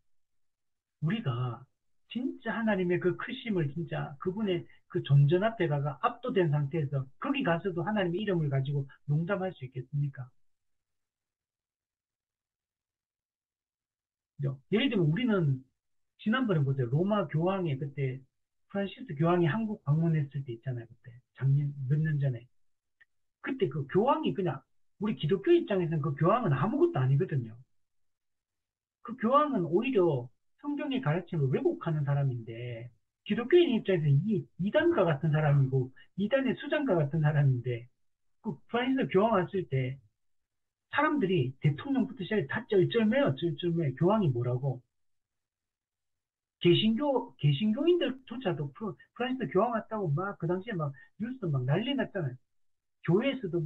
[SPEAKER 1] 우리가 진짜 하나님의 그 크심을 진짜 그분의 그 존전 앞에 가가 압도된 상태에서 거기 가서도 하나님의 이름을 가지고 농담할 수 있겠습니까? 그죠? 예를 들면 우리는 지난번에 보세요. 로마 교황이 그때 프란시스 교황이 한국 방문했을 때 있잖아요. 그때 작년 몇 년 전에 그때 그 교황이 그냥 우리 기독교 입장에서는 그 교황은 아무것도 아니거든요. 그 교황은 오히려 성경의 가르침을 왜곡하는 사람인데 기독교인 입장에서 이단과 같은 사람이고 이단의 수장과 같은 사람인데 그 프란시스 교황 왔을 때 사람들이 대통령부터 시작해 다 쩔쩔매요. 쩔쩔매. 교황이 뭐라고 개신교인들조차도 프란시스 교황 왔다고 막 그 당시에 막 뉴스 막 난리 났잖아요. 교회에서도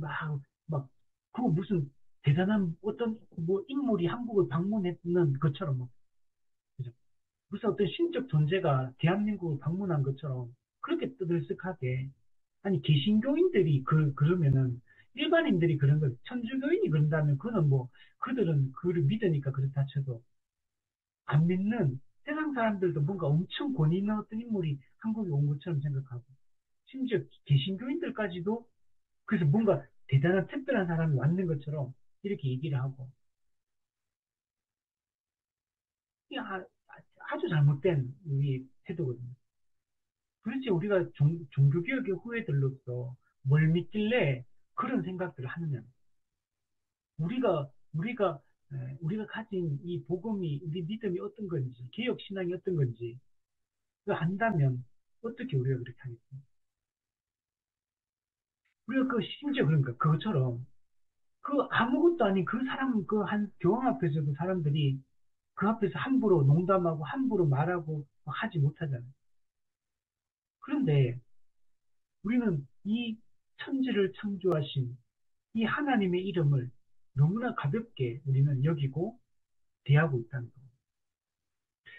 [SPEAKER 1] 막 그거 무슨 대단한 어떤 뭐 인물이 한국을 방문했는 것처럼 막 그죠? 무슨 어떤 신적 존재가 대한민국을 방문한 것처럼 그렇게 떠들썩하게 아니 개신교인들이 그러면은 일반인들이 그런 걸 천주교인이 그런다면 그는 뭐 그들은 그를 믿으니까 그렇다 쳐도 안 믿는 세상 사람들도 뭔가 엄청 권위 있는 어떤 인물이 한국에 온 것처럼 생각하고 심지어 개신교인들까지도 그래서 뭔가 대단한 특별한 사람이 왔는 것처럼 이렇게 얘기를 하고 이게 아주 잘못된 우리 태도거든요. 도대체 우리가 종교개혁의 후예들로서 뭘 믿길래 그런 생각들을 하느냐. 우리가 가진 이 복음이, 우리 믿음이 어떤 건지, 개혁신앙이 어떤 건지, 그거 안다면 어떻게 우리가 그렇게 하겠습니까? 우리가 심지어 그런가, 그것처럼, 아무것도 아닌 그 사람, 한 교황 앞에서도 사람들이 그 앞에서 함부로 농담하고 함부로 말하고 하지 못하잖아요. 그런데 우리는 이 천지를 창조하신 이 하나님의 이름을 너무나 가볍게 우리는 여기고 대하고 있다는 겁니다.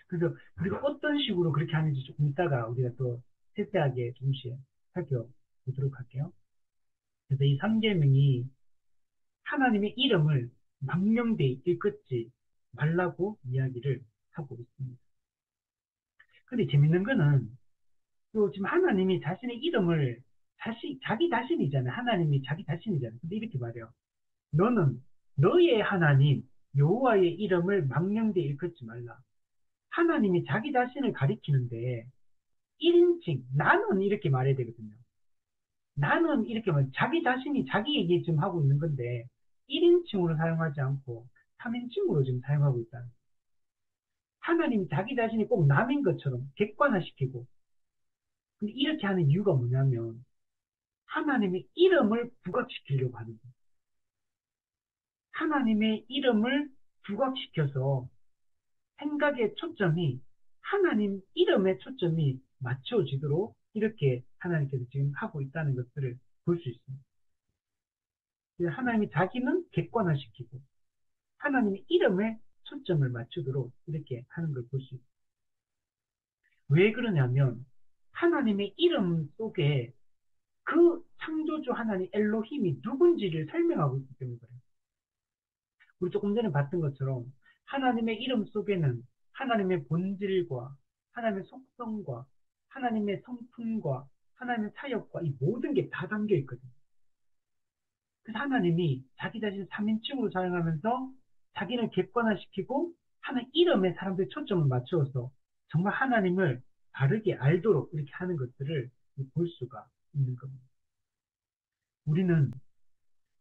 [SPEAKER 1] 그래서 우리가 어떤 식으로 그렇게 하는지 조금 이따가 우리가 또 세세하게 조금씩 살펴보도록 할게요. 그래서 이 3계명이 하나님의 이름을 망령되이 일컫지 말라고 이야기를 하고 있습니다. 근데 재밌는 거는 또 지금 하나님이 자신의 이름을 자기 자신이잖아요. 하나님이 자기 자신이잖아요. 근데 이렇게 말해요. 너는 너의 하나님 여호와의 이름을 망령되이 일컫지 말라. 하나님이 자기 자신을 가리키는데 1인칭 나는 이렇게 말해야 되거든요. 나는 이렇게 말 자기 자신이 자기 얘기 지금 하고 있는 건데 1인칭으로 사용하지 않고 3인칭으로 지금 사용하고 있다. 하나님이 자기 자신이 꼭 남인 것처럼 객관화시키고 근데 이렇게 하는 이유가 뭐냐면 하나님의 이름을 부각시키려고 하는 거예요. 하나님의 이름을 부각시켜서 생각의 초점이 하나님 이름의 초점이 맞춰지도록 이렇게 하나님께서 지금 하고 있다는 것들을 볼 수 있습니다. 하나님이 자기는 객관화시키고 하나님의 이름에 초점을 맞추도록 이렇게 하는 걸 볼 수 있습니다. 왜 그러냐면 하나님의 이름 속에 그 창조주 하나님 엘로힘이 누군지를 설명하고 있기 때문에 그래요. 우리 조금 전에 봤던 것처럼 하나님의 이름 속에는 하나님의 본질과 하나님의 속성과 하나님의 성품과 하나님의 사역과 이 모든 게 다 담겨 있거든요. 그래서 하나님이 자기 자신을 3인칭으로 사용하면서 자기를 객관화시키고 하나님 이름에 사람들이 초점을 맞추어서 정말 하나님을 바르게 알도록 이렇게 하는 것들을 볼 수가 있는 겁니다. 우리는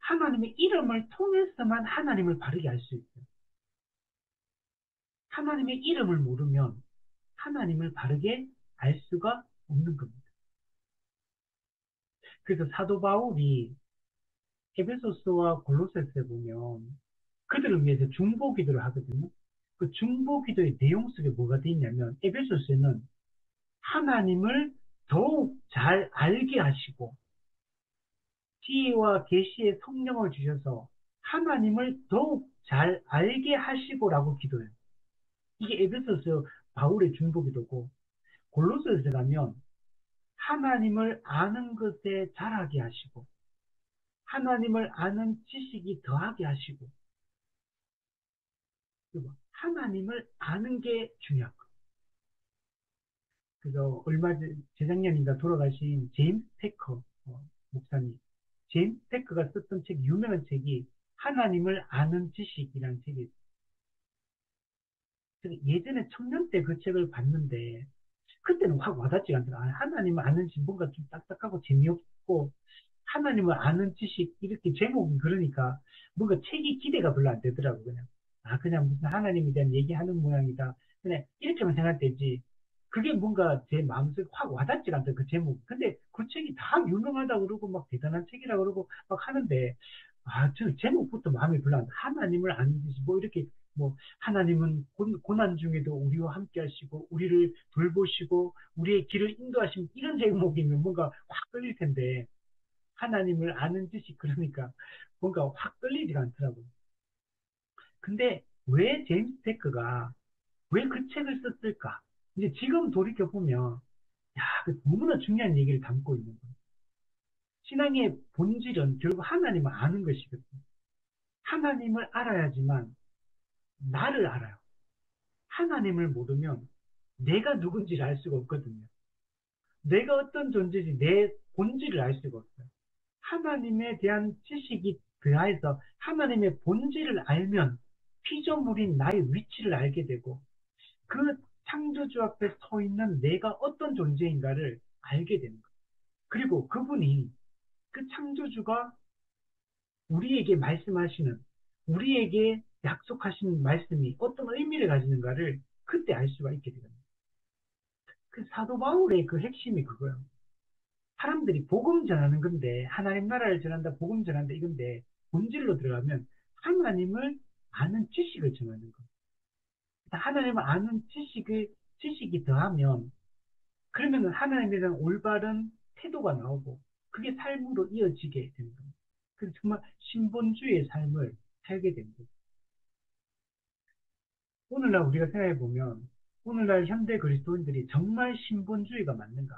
[SPEAKER 1] 하나님의 이름을 통해서만 하나님을 바르게 알 수 있어요. 하나님의 이름을 모르면 하나님을 바르게 알 수가 없는 겁니다. 그래서 사도 바울이 에베소스와 골로새서에 보면 그들을 위해서 중보 기도를 하거든요. 그 중보 기도의 내용 속에 뭐가 되어 있냐면 에베소스에는 하나님을 더욱 잘 알게 하시고 지혜와 계시의 성령을 주셔서 하나님을 더욱 잘 알게 하시고라고 기도해요. 이게 에베소서 바울의 중보 기도고 골로새서에 가면 하나님을 아는 것에 잘하게 하시고 하나님을 아는 지식이 더하게 하시고 그리고 하나님을 아는 게 중요한 거예요. 그래서 재작년인가 돌아가신 제임스 테커 목사님 제임스 테커가 썼던 책 유명한 책이 하나님을 아는 지식이라는 책이 있어요. 그래서 예전에 청년 때 그 책을 봤는데 그때는 확 와닿지가 않더라. 하나님을 아는 지 뭔가 좀 딱딱하고 재미없고 하나님을 아는 지식 이렇게 제목이 그러니까 뭔가 책이 기대가 별로 안 되더라고 그냥. 그냥 무슨 하나님에 대한 얘기하는 모양이다. 그냥 이렇게만 생각되지. 그게 뭔가 제 마음속에 확 와닿지가 않다 그 제목. 근데 그 책이 다 유명하다고 그러고 막 대단한 책이라고 그러고 막 하는데 저 제목부터 마음에 별로 안 나. 하나님을 아는 지식 뭐 이렇게 뭐 하나님은 고난 중에도 우리와 함께 하시고 우리를 돌보시고 우리의 길을 인도하시면 이런 제목이면 뭔가 확 끌릴 텐데 하나님을 아는 지식 그러니까 뭔가 확 끌리지가 않더라고요. 근데 왜 제임스 테크가 왜 그 책을 썼을까? 이제 지금 돌이켜보면 그 너무나 중요한 얘기를 담고 있는 거예요. 신앙의 본질은 결국 하나님을 아는 것이거든요. 하나님을 알아야지만 나를 알아요. 하나님을 모르면 내가 누군지를 알 수가 없거든요. 내가 어떤 존재인지 내 본질을 알 수가 없어요. 하나님에 대한 지식이 더해서 하나님의 본질을 알면 피조물인 나의 위치를 알게 되고 그 창조주 앞에 서 있는 내가 어떤 존재인가를 알게 되는 거예요. 그리고 그분이 그 창조주가 우리에게 말씀하시는 우리에게 약속하신 말씀이 어떤 의미를 가지는가를 그때 알 수가 있게 되거든요. 그 사도 바울의 그 핵심이 그거예요. 사람들이 복음 전하는 건데 하나님 나라를 전한다 복음 전한다 이건데 본질로 들어가면 하나님을 아는 지식을 전하는 거예요. 하나님을 아는 지식이 더하면 그러면 하나님에 대한 올바른 태도가 나오고 그게 삶으로 이어지게 되는 거예요. 그래서 정말 신본주의의 삶을 살게 됩니다. 오늘날 우리가 생각해 보면 오늘날 현대 그리스도인들이 정말 신본주의가 맞는가?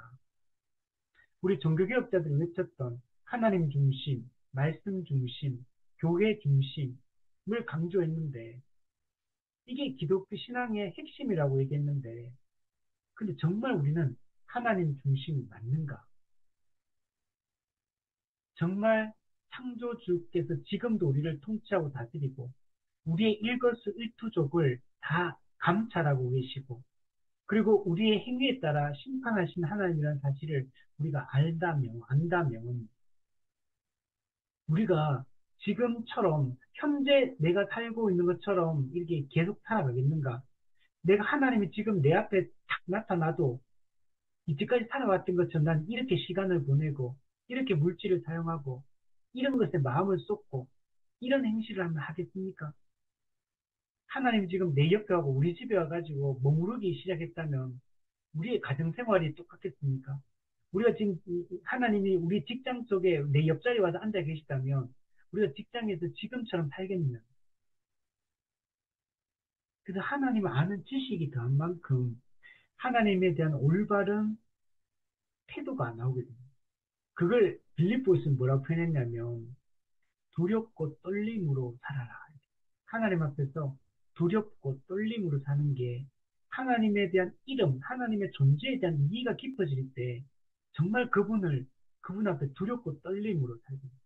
[SPEAKER 1] 우리 종교개혁자들이 외쳤던 하나님 중심, 말씀 중심, 교회 중심을 강조했는데, 이게 기독교 신앙의 핵심이라고 얘기했는데, 근데 정말 우리는 하나님 중심이 맞는가? 정말 창조주께서 지금도 우리를 통치하고 다스리고, 우리의 일거수일투족을 다 감찰하고 계시고, 그리고 우리의 행위에 따라 심판하신 하나님이라는 사실을 우리가 안다면, 우리가 지금처럼, 현재 내가 살고 있는 것처럼 이렇게 계속 살아가겠는가? 내가 하나님이 지금 내 앞에 탁 나타나도 이때까지 살아왔던 것처럼 난 이렇게 시간을 보내고, 이렇게 물질을 사용하고, 이런 것에 마음을 쏟고, 이런 행실을 하면 하겠습니까? 하나님 지금 내 옆에 하고 우리 집에 와가지고 머무르기 시작했다면 우리의 가정생활이 똑같겠습니까? 우리가 지금 하나님이 우리 직장 속에 내 옆자리에 와서 앉아 계시다면 우리가 직장에서 지금처럼 살겠느냐? 그래서 하나님을 아는 지식이 더한 만큼 하나님에 대한 올바른 태도가 안 나오게 됩니다. 그걸 빌립보서는 뭐라고 표현했냐면 두렵고 떨림으로 살아라. 하나님 앞에서 두렵고 떨림으로 사는 게 하나님에 대한 이름, 하나님의 존재에 대한 이해가 깊어질 때 정말 그분 앞에 두렵고 떨림으로 살게 됩니다.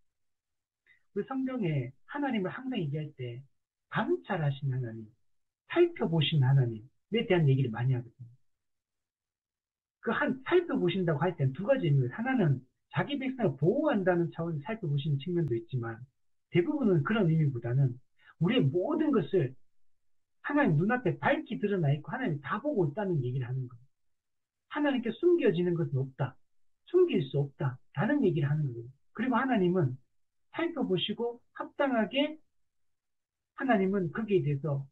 [SPEAKER 1] 그 성경에 하나님을 항상 얘기할 때 감찰하신 하나님, 살펴보신 하나님에 대한 얘기를 많이 하거든요. 살펴보신다고 할 때는 두 가지 의미예요. 하나는 자기 백성을 보호한다는 차원에서 살펴보시는 측면도 있지만 대부분은 그런 의미보다는 우리의 모든 것을 하나님 눈앞에 밝히 드러나 있고 하나님이 다 보고 있다는 얘기를 하는 거예요. 하나님께 숨겨지는 것은 없다. 숨길 수 없다. 라는 얘기를 하는 거예요. 그리고 하나님은 살펴보시고 합당하게 하나님은 거기에 대해서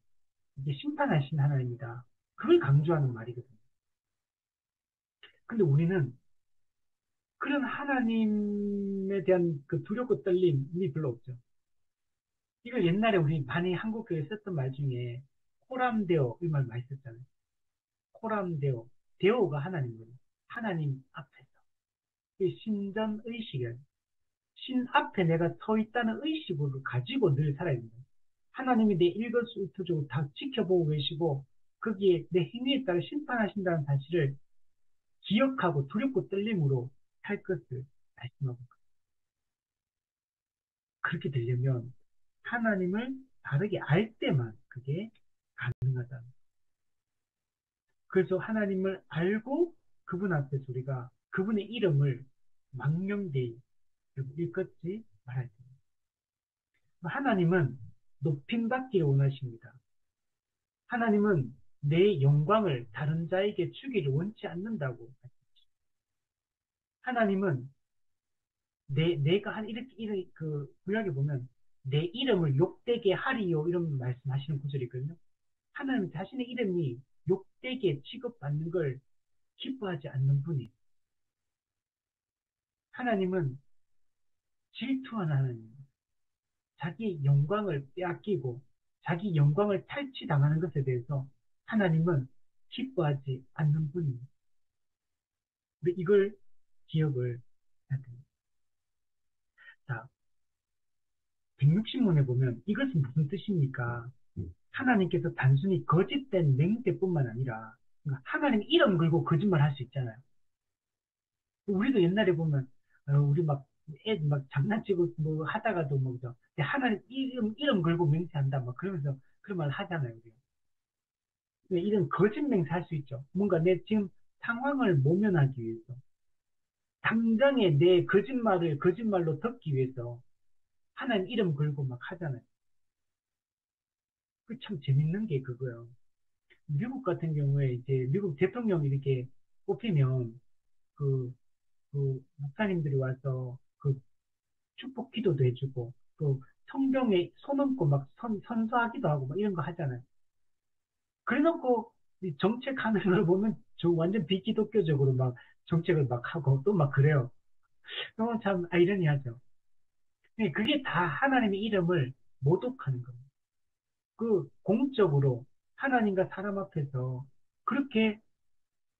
[SPEAKER 1] 이제 심판하신 하나님이다. 그걸 강조하는 말이거든요. 근데 우리는 그런 하나님에 대한 그 두렵고 떨림이 별로 없죠. 이걸 옛날에 우리 많이 한국교회에 썼던 말 중에 코람데오 이 말 많이 썼잖아요. 코람데오. 데오가 하나님이에요. 하나님 앞에서. 신전의식이에요. 신 앞에 내가 서 있다는 의식을 가지고 늘 살아야 된다. 하나님이 내 일거수일투족을 다 지켜보고 계시고 거기에 내 행위에 따라 심판하신다는 사실을 기억하고 두렵고 떨림으로 할 것을 말씀하고 그렇게 되려면 하나님을 바르게 알 때만 그게 가능하다. 그래서 하나님을 알고 그분 앞에서 우리가 그분의 이름을 망령되이 일컫지 말아야 됩니다. 하나님은 높임받기를 원하십니다. 하나님은 내 영광을 다른 자에게 주기를 원치 않는다고. 하나님은 내가 이렇게, 구약에 보면 내 이름을 욕되게 하리요 이런 말씀하시는 구절이거든요. 하나님 자신의 이름이 욕되게 취급받는 걸 기뻐하지 않는 분이 하나님은 질투하는 하나님, 자기 영광을 빼앗기고 자기 영광을 탈취당하는 것에 대해서 하나님은 기뻐하지 않는 분입니다. 근데 이걸 기억을 해야 됩니다. 자, 160문에 보면 이것은 무슨 뜻입니까? 하나님께서 단순히 거짓된 맹세뿐만 아니라 그러니까 하나님 이름 걸고 거짓말 할 수 있잖아요. 우리도 옛날에 보면 우리 막 애 막 장난치고 뭐 하다가도 뭐 그죠? 하나님 이름 걸고 맹세한다 막 그러면서 그런 말 하잖아요. 우리가. 근데 이런 거짓 맹세할 수 있죠. 뭔가 내 지금 상황을 모면하기 위해서 당장에 내 거짓말을 거짓말로 덮기 위해서 하나님 이름 걸고 막 하잖아요. 그 참 재밌는 게 그거예요. 미국 같은 경우에 이제 미국 대통령 이렇게 뽑히면 그, 목사님들이 와서 그 축복 기도도 해주고 또 성경에 손 얹고 막 선서하기도 하고 막 이런 거 하잖아요. 그래놓고 이 정책하는 걸 보면 저 완전 비기독교적으로 막 정책을 막 하고 또 막 그래요. 참 아이러니하죠. 그게 다 하나님의 이름을 모독하는 겁니다. 그 공적으로 하나님과 사람 앞에서 그렇게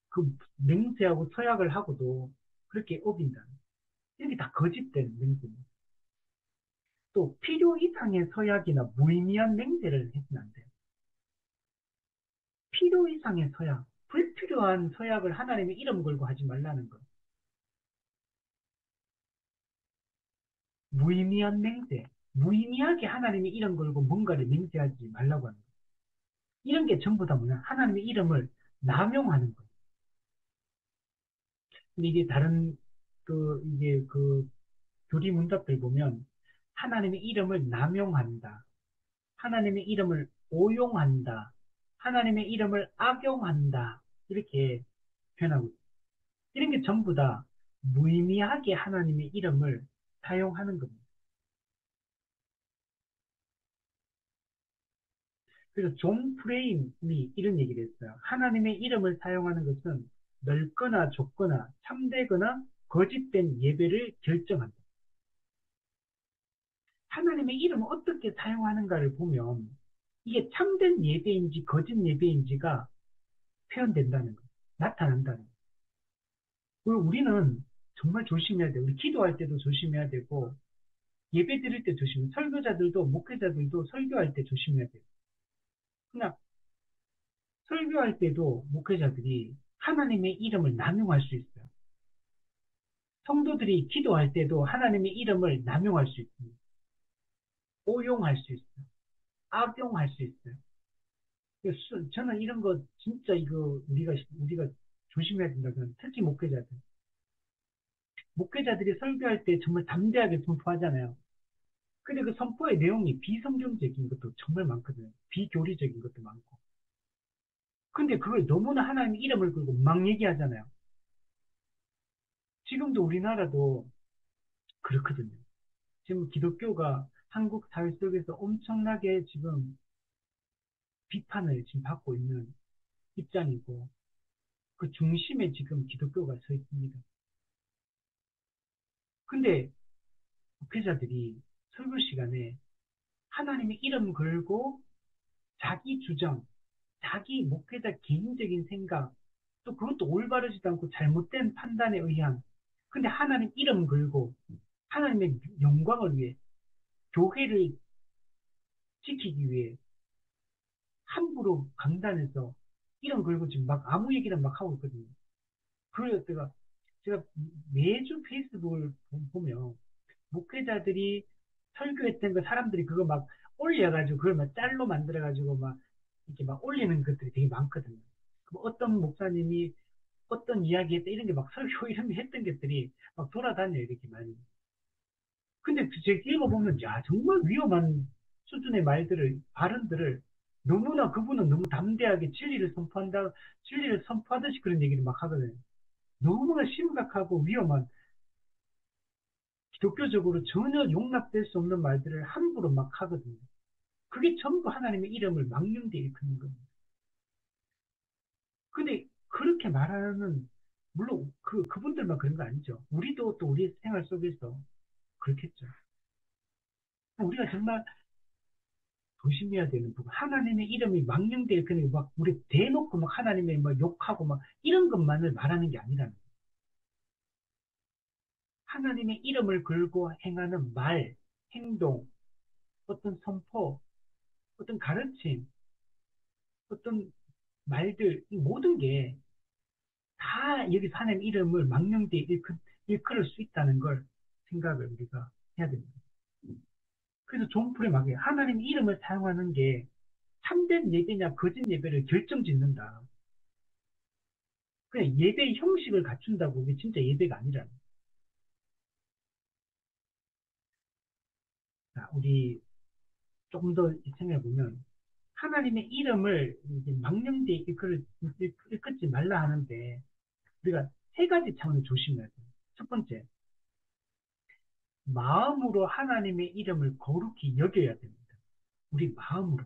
[SPEAKER 1] 그 맹세하고 서약을 하고도 그렇게 어긴다. 이게 다 거짓된 맹세입니다. 또 필요 이상의 서약이나 무의미한 맹세를 해서는 안 돼요. 필요 이상의 서약, 불필요한 서약을 하나님의 이름 걸고 하지 말라는 거. 무의미한 맹세, 무의미하게 하나님의 이름 걸고 뭔가를 맹세하지 말라고 하는 거. 이런 게 전부 다 뭐냐? 하나님의 이름을 남용하는 거. 근데 이게 다른 이게 교리 문답들 보면 하나님의 이름을 남용한다. 하나님의 이름을 오용한다. 하나님의 이름을 악용한다. 이렇게 표현하고 있어요. 이런 게 전부 다 무의미하게 하나님의 이름을 사용하는 겁니다. 그래서 존 프레임이 이런 얘기를 했어요. 하나님의 이름을 사용하는 것은 넓거나 좁거나 참되거나 거짓된 예배를 결정한다. 하나님의 이름을 어떻게 사용하는가를 보면 이게 참된 예배인지 거짓 예배인지가 표현된다는 거, 나타난다는 거. 그리고 우리는 정말 조심해야 돼요. 우리 기도할 때도 조심해야 되고, 예배 드릴 때 조심해야 돼요. 설교자들도, 목회자들도 설교할 때 조심해야 돼요. 그냥 설교할 때도 목회자들이 하나님의 이름을 남용할 수 있어요. 성도들이 기도할 때도 하나님의 이름을 남용할 수 있습니다. 오용할 수 있어요. 악용할 수 있어요. 저는 이런 거 진짜 이거 우리가 조심해야 된다고. 특히 목회자들. 목회자들이 설교할 때 정말 담대하게 선포하잖아요. 근데 그 선포의 내용이 비성경적인 것도 정말 많거든요. 비교리적인 것도 많고. 근데 그걸 너무나 하나님 이름을 걸고 막 얘기하잖아요. 지금도 우리나라도 그렇거든요. 지금 기독교가 한국 사회 속에서 엄청나게 지금 비판을 지금 받고 있는 입장이고, 그 중심에 지금 기독교가 서 있습니다. 근데 목회자들이 설교 시간에 하나님의 이름 걸고 자기 주장, 자기 목회자 개인적인 생각, 또 그것도 올바르지도 않고 잘못된 판단에 의한, 근데 하나님 이름 걸고 하나님의 영광을 위해, 교회를 지키기 위해 함부로 강단에서 이름 걸고 지금 막 아무 얘기나 막 하고 있거든요. 그래서 제가 매주 페이스북을 보면 목회자들이 설교했던 거 사람들이 그거 막 올려가지고 그걸 막 짤로 만들어가지고 막 이렇게 막 올리는 것들이 되게 많거든요. 그럼 어떤 목사님이 어떤 이야기 했다 이런 게 막 설교 이런 게 했던 것들이 막 돌아다녀요, 이렇게 많이. 근데 제가 읽어보면 야 정말 위험한 수준의 말들을, 발언들을, 너무나 그분은 너무 담대하게 진리를 선포하듯이 그런 얘기를 막 하거든요. 너무나 심각하고 위험한, 기독교적으로 전혀 용납될 수 없는 말들을 함부로 막 하거든요. 그게 전부 하나님의 이름을 망령되이 일컫는 겁니다. 근데 그렇게 말하는, 물론 그분들만 그런 거 아니죠. 우리도 또 우리 생활 속에서 그렇겠죠. 우리가 정말 조심해야 되는 부분. 하나님의 이름이 망령되이 일컫는 막 우리 대놓고 막 하나님의 막 욕하고 막 이런 것만을 말하는 게 아니라는 거예요. 하나님의 이름을 걸고 행하는 말, 행동, 어떤 선포, 어떤 가르침, 어떤 말들, 이 모든 게 다 여기서 하나님 이름을 망령되이 일컬을 수 있다는 걸 생각을 우리가 해야 됩니다. 그래서 존풀에 막에 하나님 이름을 사용하는 게 참된 예배냐 거짓 예배를 결정짓는다. 그냥 예배의 형식을 갖춘다고 이게 진짜 예배가 아니라는. 자, 우리 조금 더 생각해 보면 하나님의 이름을 이제 망령되이 일컫지 말라 하는데 우리가 세 가지 차원을 조심해야 돼요. 첫 번째, 마음으로 하나님의 이름을 거룩히 여겨야 됩니다. 우리 마음으로.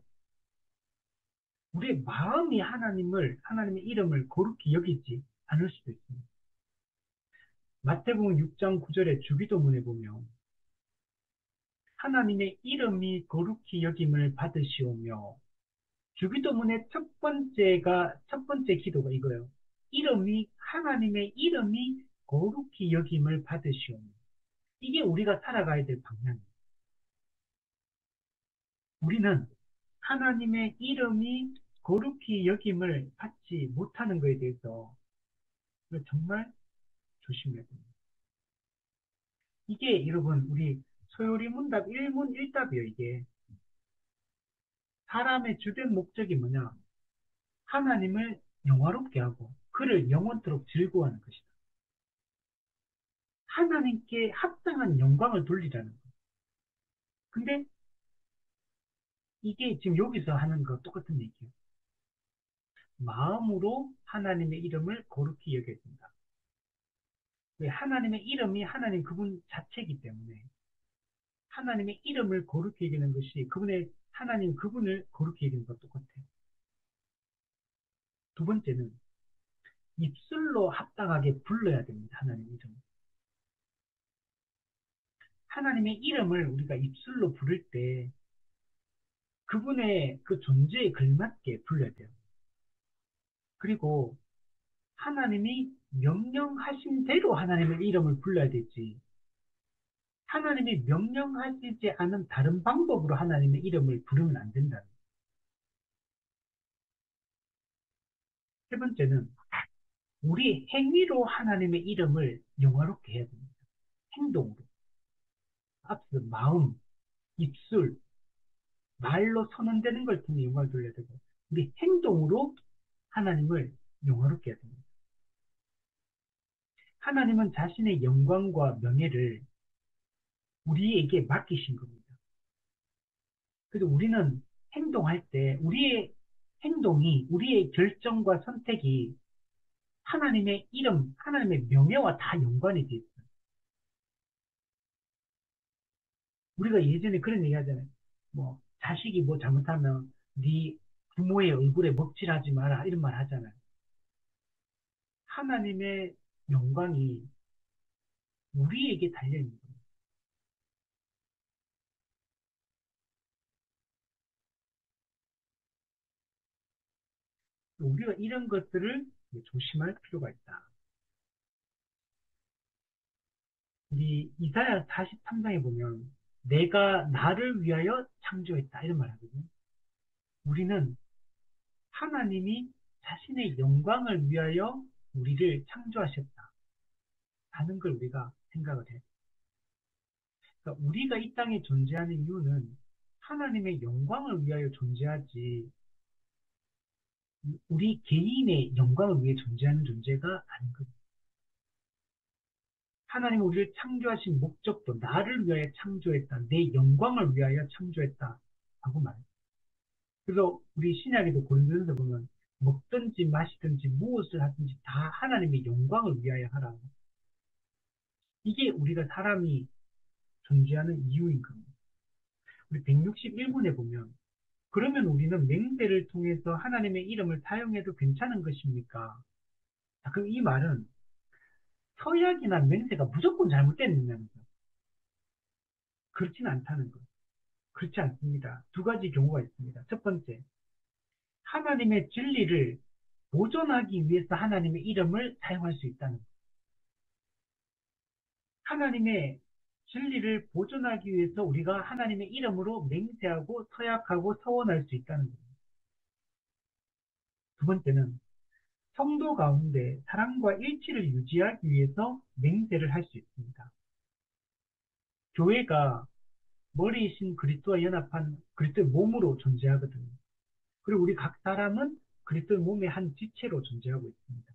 [SPEAKER 1] 우리의 마음이 하나님의 이름을 거룩히 여기지 않을 수도 있습니다. 마태복음 6장 9절의 주기도문에 보면 하나님의 이름이 거룩히 여김을 받으시오며, 주기도문의 첫 번째 기도가 이거예요. 하나님의 이름이 거룩히 여김을 받으시오며. 이게 우리가 살아가야 될 방향이에요. 우리는 하나님의 이름이 거룩히 여김을 받지 못하는 것에 대해서 정말 조심해야 됩니다. 이게 여러분 우리 소요리 문답 1문 1답이에요. 이게 사람의 주된 목적이 뭐냐? 하나님을 영화롭게 하고 그를 영원토록 즐거워하는 것이다. 하나님께 합당한 영광을 돌리라는 것. 근데 이게 지금 여기서 하는 거 똑같은 얘기예요. 마음으로 하나님의 이름을 거룩히 여겨야 된다. 왜? 하나님의 이름이 하나님 그분 자체이기 때문에 하나님의 이름을 거룩히 여기는 것이 그분의 하나님 그분을 거룩히 여기는 것과 똑같아요. 두 번째는 입술로 합당하게 불러야 됩니다. 하나님의 이름. 하나님의 이름을 우리가 입술로 부를 때 그분의 그 존재에 걸맞게 불러야 돼요. 그리고 하나님이 명령하신 대로 하나님의 이름을 불러야 되지. 하나님이 명령하시지 않은 다른 방법으로 하나님의 이름을 부르면 안 된다는 거예요. 세 번째는 우리 행위로 하나님의 이름을 영화롭게 해야 됩니다. 행동으로. 앞서 마음, 입술, 말로 선언되는 걸 통해 영광을 돌려야 되고 우리 행동으로 하나님을 영화롭게 해야 됩니다. 하나님은 자신의 영광과 명예를 우리에게 맡기신 겁니다. 그래서 우리는 행동할 때 우리의 행동이 우리의 결정과 선택이 하나님의 이름, 하나님의 명예와 다 연관이 돼 있어요. 우리가 예전에 그런 얘기 하잖아요. 뭐 자식이 뭐 잘못하면 네 부모의 얼굴에 먹칠하지 마라 이런 말 하잖아요. 하나님의 영광이 우리에게 달려있는 거예요. 우리가 이런 것들을 조심할 필요가 있다. 우리 이사야 43장에 보면 내가 나를 위하여 창조했다 이런 말 하거든요. 우리는 하나님이 자신의 영광을 위하여 우리를 창조하셨다 하는 걸 우리가 생각을 해요. 그러니까 우리가 이 땅에 존재하는 이유는 하나님의 영광을 위하여 존재하지 우리 개인의 영광을 위해 존재하는 존재가 아닌 거예요. 하나님은 우리를 창조하신 목적도 나를 위하여 창조했다. 내 영광을 위하여 창조했다. 하고 말해요. 그래서 우리 신약에도 고린도전서 보면 먹든지 마시든지 무엇을 하든지 다 하나님의 영광을 위하여 하라. 이게 우리가 사람이 존재하는 이유인 겁니다. 우리 161문에 보면 그러면 우리는 맹세를 통해서 하나님의 이름을 사용해도 괜찮은 것입니까? 자, 그럼 이 말은 서약이나 맹세가 무조건 잘못됐느냐는 거예요. 그렇지는 않다는 거예요. 그렇지 않습니다. 두 가지 경우가 있습니다. 첫 번째, 하나님의 진리를 보존하기 위해서 하나님의 이름을 사용할 수 있다는 거예요. 하나님의 진리를 보존하기 위해서 우리가 하나님의 이름으로 맹세하고 서약하고 서원할 수 있다는 거예요. 두 번째는 성도 가운데 사랑과 일치를 유지하기 위해서 맹세를 할 수 있습니다. 교회가 머리이신 그리스도와 연합한 그리스도의 몸으로 존재하거든요. 그리고 우리 각 사람은 그리스도의 몸의 한 지체로 존재하고 있습니다.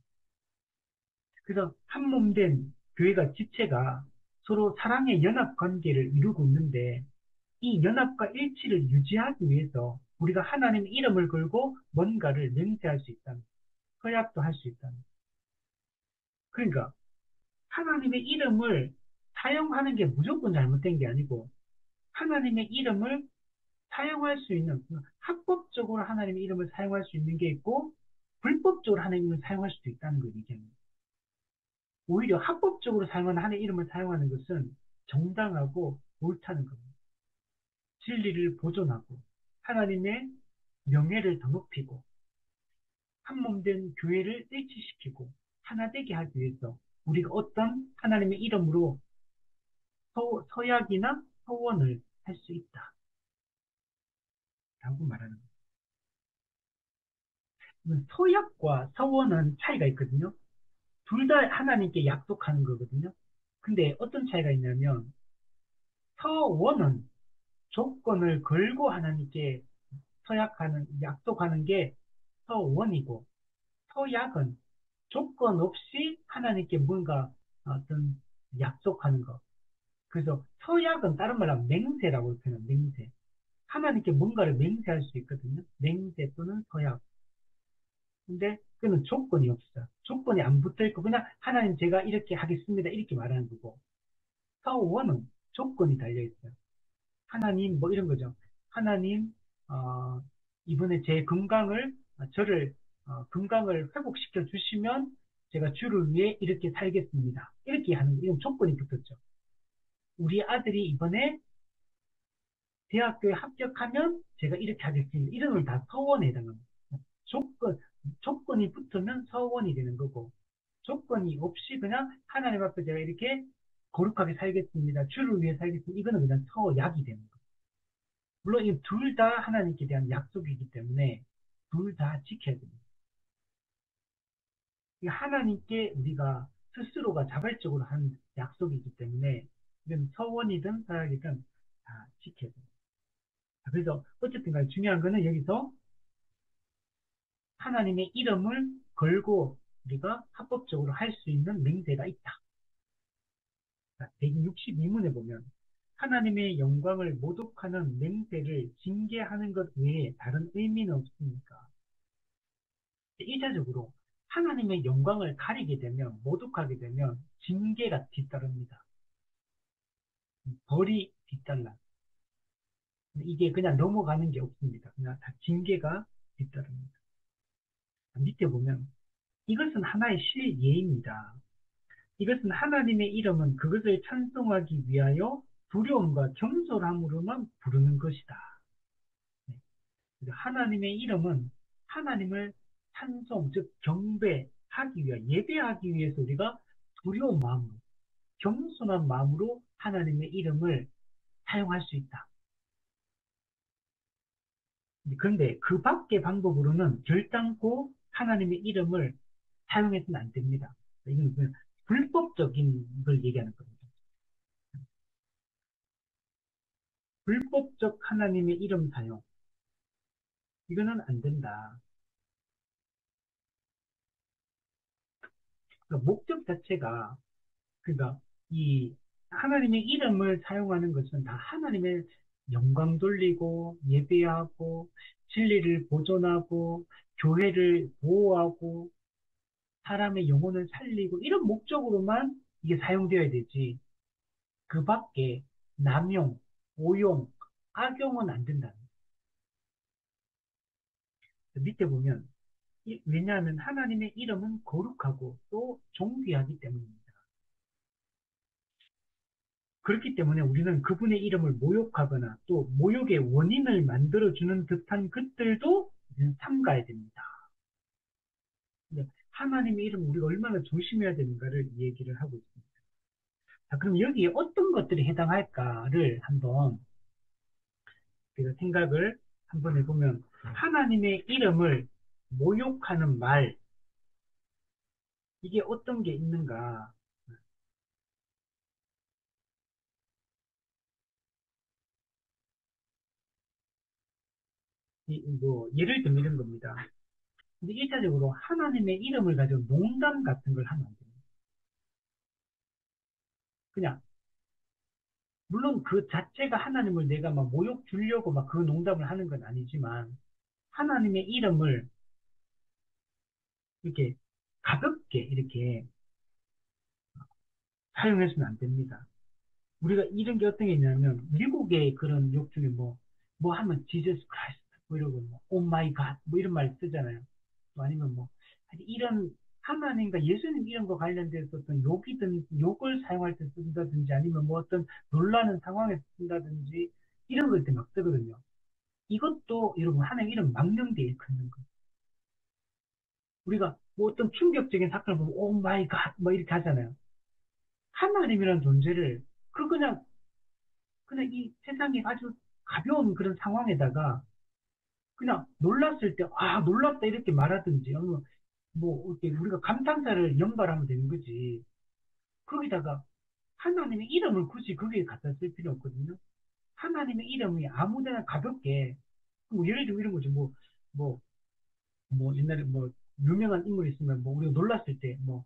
[SPEAKER 1] 그래서 한 몸 된 교회가 지체가 서로 사랑의 연합 관계를 이루고 있는데 이 연합과 일치를 유지하기 위해서 우리가 하나님의 이름을 걸고 뭔가를 맹세할 수 있다는, 서약도 할 수 있다는. 그러니까 하나님의 이름을 사용하는 게 무조건 잘못된 게 아니고 하나님의 이름을 사용할 수 있는 합법적으로 하나님의 이름을 사용할 수 있는 게 있고 불법적으로 하나님의 이름을 사용할 수도 있다는 걸 얘기합니다. 오히려 합법적으로 사용하는 하나님의 이름을 사용하는 것은 정당하고 옳다는 겁니다. 진리를 보존하고 하나님의 명예를 더 높이고 한 몸 된 교회를 일치시키고 하나 되게 하기 위해서 우리가 어떤 하나님의 이름으로 서약이나 서원을 할 수 있다. 라고 말하는 거예요. 서약과 서원은 차이가 있거든요. 둘 다 하나님께 약속하는 거거든요. 근데 어떤 차이가 있냐면 서원은 조건을 걸고 하나님께 약속하는 게 서원이고 서약은 조건 없이 하나님께 뭔가 어떤 약속하는 거. 그래서 서약은 다른 말로 하면 맹세라고 표현해요. 맹세. 하나님께 뭔가를 맹세할 수 있거든요. 맹세 또는 서약. 근데 그는 조건이 없어요. 조건이 안 붙어 있고 그냥 하나님 제가 이렇게 하겠습니다. 이렇게 말하는 거고. 서원은 조건이 달려 있어요. 하나님 뭐 이런 거죠. 하나님 이번에 제 건강을 저를 건강을 회복시켜 주시면 제가 주를 위해 이렇게 살겠습니다. 이렇게 하는 이런 조건이 붙었죠. 우리 아들이 이번에 대학교에 합격하면 제가 이렇게 하겠습니다. 이런 걸 다 서원에 해당합니다. 조건, 조건이 붙으면 서원이 되는 거고, 조건이 없이 그냥 하나님 앞에 제가 이렇게 거룩하게 살겠습니다. 주를 위해 살겠습니다. 이거는 그냥 서약이 되는 거예요. 물론 이 둘 다 하나님께 대한 약속이기 때문에 둘 다 지켜야 됩니다. 하나님께 우리가 스스로가 자발적으로 한 약속이기 때문에 이건 서원이든 서약이든 다 지켜야 됩니다. 그래서 어쨌든 간에 중요한 거는 여기서 하나님의 이름을 걸고 우리가 합법적으로 할 수 있는 맹세가 있다. 162문에 보면 하나님의 영광을 모독하는 맹세를 징계하는 것 외에 다른 의미는 없습니까? 1차적으로 하나님의 영광을 가리게 되면 모독하게 되면 징계가 뒤따릅니다. 벌이 뒤따라. 이게 그냥 넘어가는 게 없습니다. 그냥 다 징계가 뒤따릅니다. 밑에 보면 이것은 하나의 실예입니다. 이것은 하나님의 이름은 그것을 찬송하기 위하여 두려움과 겸손함으로만 부르는 것이다. 네. 하나님의 이름은 하나님을 찬송, 즉 경배하기 위하 예배하기 위해서 우리가 두려운 마음으로, 겸손한 마음으로 하나님의 이름을 사용할 수 있다. 그런데 그 밖의 방법으로는 결단코 하나님의 이름을 사용해서는 안 됩니다. 이건 그냥 불법적인 걸 얘기하는 겁니다. 불법적 하나님의 이름 사용. 이거는 안 된다. 그러니까 목적 자체가, 그러니까 이 하나님의 이름을 사용하는 것은 다 하나님의 영광 돌리고, 예배하고, 진리를 보존하고, 교회를 보호하고, 사람의 영혼을 살리고, 이런 목적으로만 이게 사용되어야 되지. 그 밖에 남용, 오용, 악용은 안 된다. 밑에 보면, 왜냐하면 하나님의 이름은 거룩하고 또 존귀하기 때문입니다. 그렇기 때문에 우리는 그분의 이름을 모욕하거나 또 모욕의 원인을 만들어주는 듯한 것들도 삼가야 됩니다. 근데 하나님의 이름 우리가 얼마나 조심해야 되는가를 얘기를 하고 있습니다. 자, 그럼 여기에 어떤 것들이 해당할까를 한번 우리가 생각을 한번 해보면 하나님의 이름을 모욕하는 말, 이게 어떤 게 있는가. 뭐 예를 들면 이런 겁니다. 근데 일차적으로 하나님의 이름을 가지고 농담 같은 걸 하면 안 됩니다. 그냥 물론 그 자체가 하나님을 내가 막 모욕 주려고 막 그 농담을 하는 건 아니지만 하나님의 이름을 이렇게 가볍게 이렇게 사용해서는 안 됩니다. 우리가 이런 게 어떤 게 있냐면 미국의 그런 욕 중에 뭐 하면 지저스 크라이스트 뭐 이러고 뭐 오 마이 갓 뭐 이런 말 쓰잖아요. 또 아니면 뭐 이런 하나님과 예수님 이런 거 관련돼서 어떤 욕이든 욕을 사용할 때 쓴다든지 아니면 뭐 어떤 놀라는 상황에서 쓴다든지 이런 걸 때 막 쓰거든요. 이것도 여러분 하나님 이름 망령되어 있는 거예요. 우리가 뭐 어떤 충격적인 사건을 보면 오 마이 갓 뭐 이렇게 하잖아요. 하나님이라는 존재를 그냥 이 세상에 아주 가벼운 그런 상황에다가 그냥 놀랐을 때, 아, 놀랍다 이렇게 말하든지, 아니면 뭐, 이렇게 우리가 감탄사를 연발하면 되는 거지. 거기다가 하나님의 이름을 굳이 거기에 갖다 쓸 필요 없거든요. 하나님의 이름이 아무데나 가볍게, 뭐, 예를 들면 이런 거죠. 뭐, 뭐, 옛날에 뭐, 유명한 인물 있으면, 뭐, 우리가 놀랐을 때, 뭐,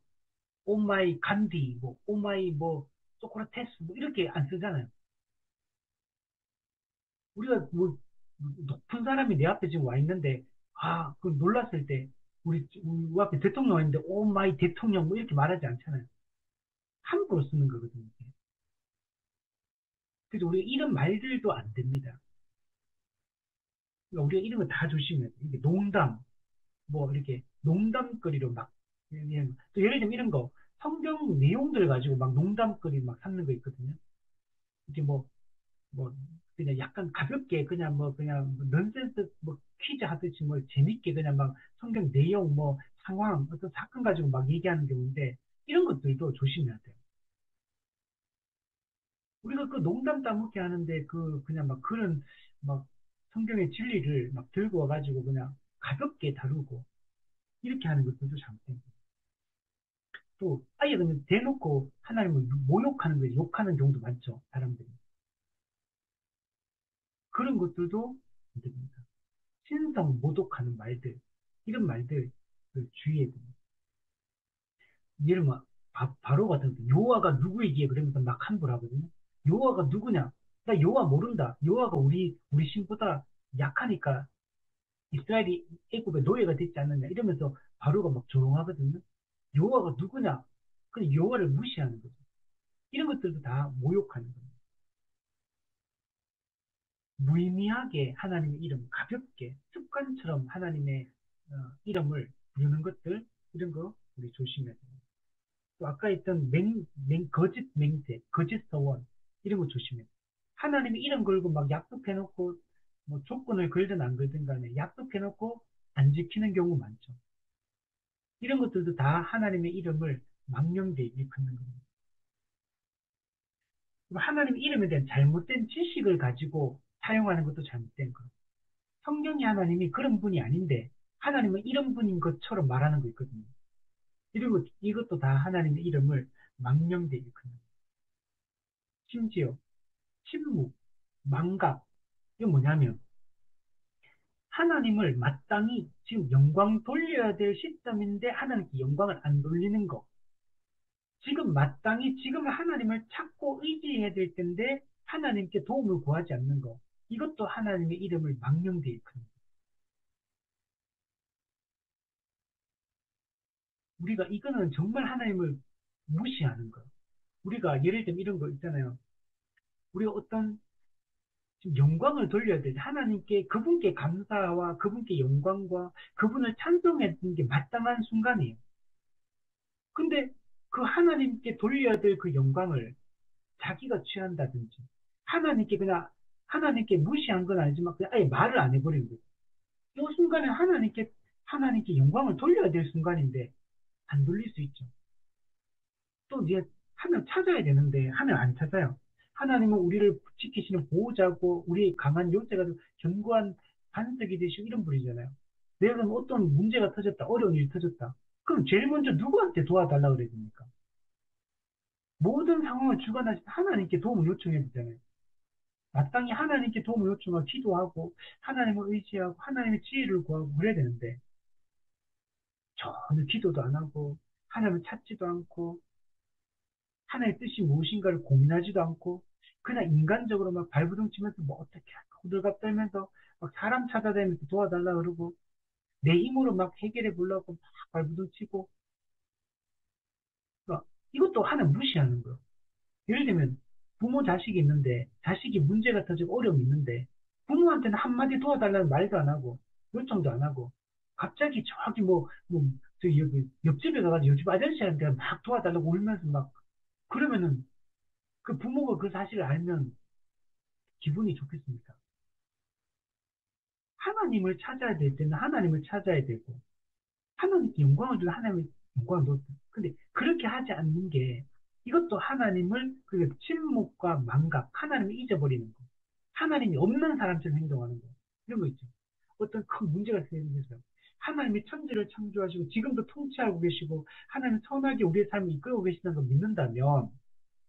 [SPEAKER 1] 오마이 간디, 뭐, 오마이 뭐, 소크라테스, 뭐, 이렇게 안 쓰잖아요. 우리가 뭐, 높은 사람이 내 앞에 지금 와 있는데, 아, 그 놀랐을 때, 우리 앞에 대통령 와 있는데, 오마이 대통령, 뭐, 이렇게 말하지 않잖아요. 함부로 쓰는 거거든요. 그래서 우리가 이런 말들도 안 됩니다. 그러니까 우리가 이런 거 다 조심해야 돼요. 이게 농담, 뭐, 이렇게 농담거리로 막, 또 예를 들면 이런 거, 성경 내용들 가지고 막 농담거리 막 삼는 거 있거든요. 이게 뭐, 그냥 약간 가볍게 그냥 뭐, 그냥 뭐 넌센스 뭐 퀴즈 하듯이 뭐 재밌게 그냥 막 성경 내용 뭐 상황, 어떤 사건 가지고 막 얘기하는 경우인데, 이런 것들도 조심해야 돼요. 우리가 그 농담 따먹게 하는데 그냥 막 그런 막 성경의 진리를 막 들고 와가지고 그냥 가볍게 다루고 이렇게 하는 것들도 잘못된 거예요. 또 아예 그냥 대놓고 하나님을 모욕하는 거 욕하는 경우도 많죠. 사람들이. 그런 것들도 안 됩니다. 신성 모독하는 말들, 이런 말들 그 주의해야 됩니다. 예를 들면 바로 같은 거 요아가 누구이기에 그러면서 막 함부로 하거든요. 요아가 누구냐? 나 요아 모른다. 요아가 우리 신보다 약하니까 이스라엘이 애굽의 노예가 됐지 않느냐 이러면서 바로가 막 조롱하거든요. 여호와가 누구냐? 그냥 여호와를 무시하는 거죠. 이런 것들도 다 모욕하는 겁니다. 무의미하게 하나님의 이름 가볍게 습관처럼 하나님의 이름을 부르는 것들 이런 거 우리 조심해야 됩니다. 또 아까 했던 거짓 맹세, 거짓 서원 이런 거 조심해야 돼요. 하나님의 이름 걸고 막 약속해놓고 뭐 조건을 걸든 안 걸든 간에 약속해놓고 안 지키는 경우 많죠. 이런 것들도 다 하나님의 이름을 망령되이 일컫는 겁니다. 하나님의 이름에 대한 잘못된 지식을 가지고 사용하는 것도 잘못된 거예요. 성경이 하나님이 그런 분이 아닌데 하나님은 이런 분인 것처럼 말하는 거 있거든요. 그리고 이것도 다 하나님의 이름을 망령되이 일컫는 거예요. 심지어 침묵, 망각, 이게 뭐냐면 하나님을 마땅히 지금 영광 돌려야 될 시점인데 하나님께 영광을 안 돌리는 거. 지금 마땅히 지금 하나님을 찾고 의지해야 될 텐데 하나님께 도움을 구하지 않는 거. 이것도 하나님의 이름을 망령되이 일컫는 거. 우리가 이거는 정말 하나님을 무시하는 거. 우리가 예를 들면 이런 거 있잖아요. 우리가 어떤 지금 영광을 돌려야 돼. 하나님께 그분께 감사와 그분께 영광과 그분을 찬송해야 되는 게 마땅한 순간이에요. 근데 그 하나님께 돌려야 될 그 영광을 자기가 취한다든지 하나님께 그냥 하나님께 무시한 건 아니지만 그냥 아예 말을 안 해버리는 거예요. 이 순간에 하나님께 영광을 돌려야 될 순간인데 안 돌릴 수 있죠. 또 이제 하나님 찾아야 되는데 하나님 안 찾아요. 하나님은 우리를 지키시는 보호자고 우리의 강한 요새가 되고 견고한 반석이 되시고 이런 분이잖아요. 내가 그럼 어떤 문제가 터졌다, 어려운 일이 터졌다. 그럼 제일 먼저 누구한테 도와달라 그래야 됩니까? 모든 상황을 주관하신 하나님께 도움을 요청해야 되잖아요. 마땅히 하나님께 도움을 요청하고 기도하고 하나님을 의지하고 하나님의 지혜를 구하고 그래야 되는데 전혀 기도도 안 하고 하나님을 찾지도 않고 하나님의 뜻이 무엇인가를 고민하지도 않고 그냥 인간적으로 막 발버둥 치면서 뭐 어떻게 할까 호들갑 떨면서 막 사람 찾아다니면서 도와달라 그러고 내 힘으로 막 해결해 보려고 막 발버둥 치고 막 이것도 하나님 무시하는 거예요. 예를 들면 부모 자식이 있는데 자식이 문제가 터지고 어려움이 있는데 부모한테는 한마디 도와달라는 말도 안 하고 요청도 안 하고 갑자기 저기 저기 여기 옆집에 가가지고 옆집 아저씨한테 막 도와달라고 울면서 막 그러면은 그 부모가 그 사실을 알면 기분이 좋겠습니까? 하나님을 찾아야 될 때는 하나님을 찾아야 되고 하나님께 영광을 주는 하나님의 영광을 놓 근데 그렇게 하지 않는 게 이것도 하나님을 그 침묵과 망각 하나님을 잊어버리는 거 하나님이 없는 사람처럼 행동하는 거 이런 거 있죠. 어떤 큰 문제가 생겼어요. 하나님이 천지를 창조하시고 지금도 통치하고 계시고 하나님 선하게 우리의 삶을 이끌고 계시다는 걸 믿는다면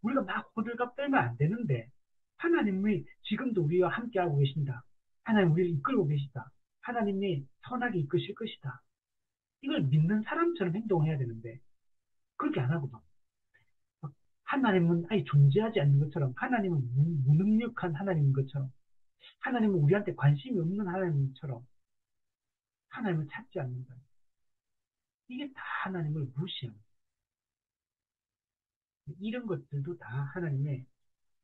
[SPEAKER 1] 우리가 막 호들갑 떨면 안 되는데 하나님이 지금도 우리와 함께하고 계신다. 하나님 우리를 이끌고 계시다. 하나님이 선하게 이끄실 것이다. 이걸 믿는 사람처럼 행동해야 되는데 그렇게 안 하고 막 하나님은 아예 존재하지 않는 것처럼 하나님은 무능력한 하나님인 것처럼 하나님은 우리한테 관심이 없는 하나님처럼 하나님을 찾지 않는다. 이게 다 하나님을 무시하는 이런 것들도 다 하나님의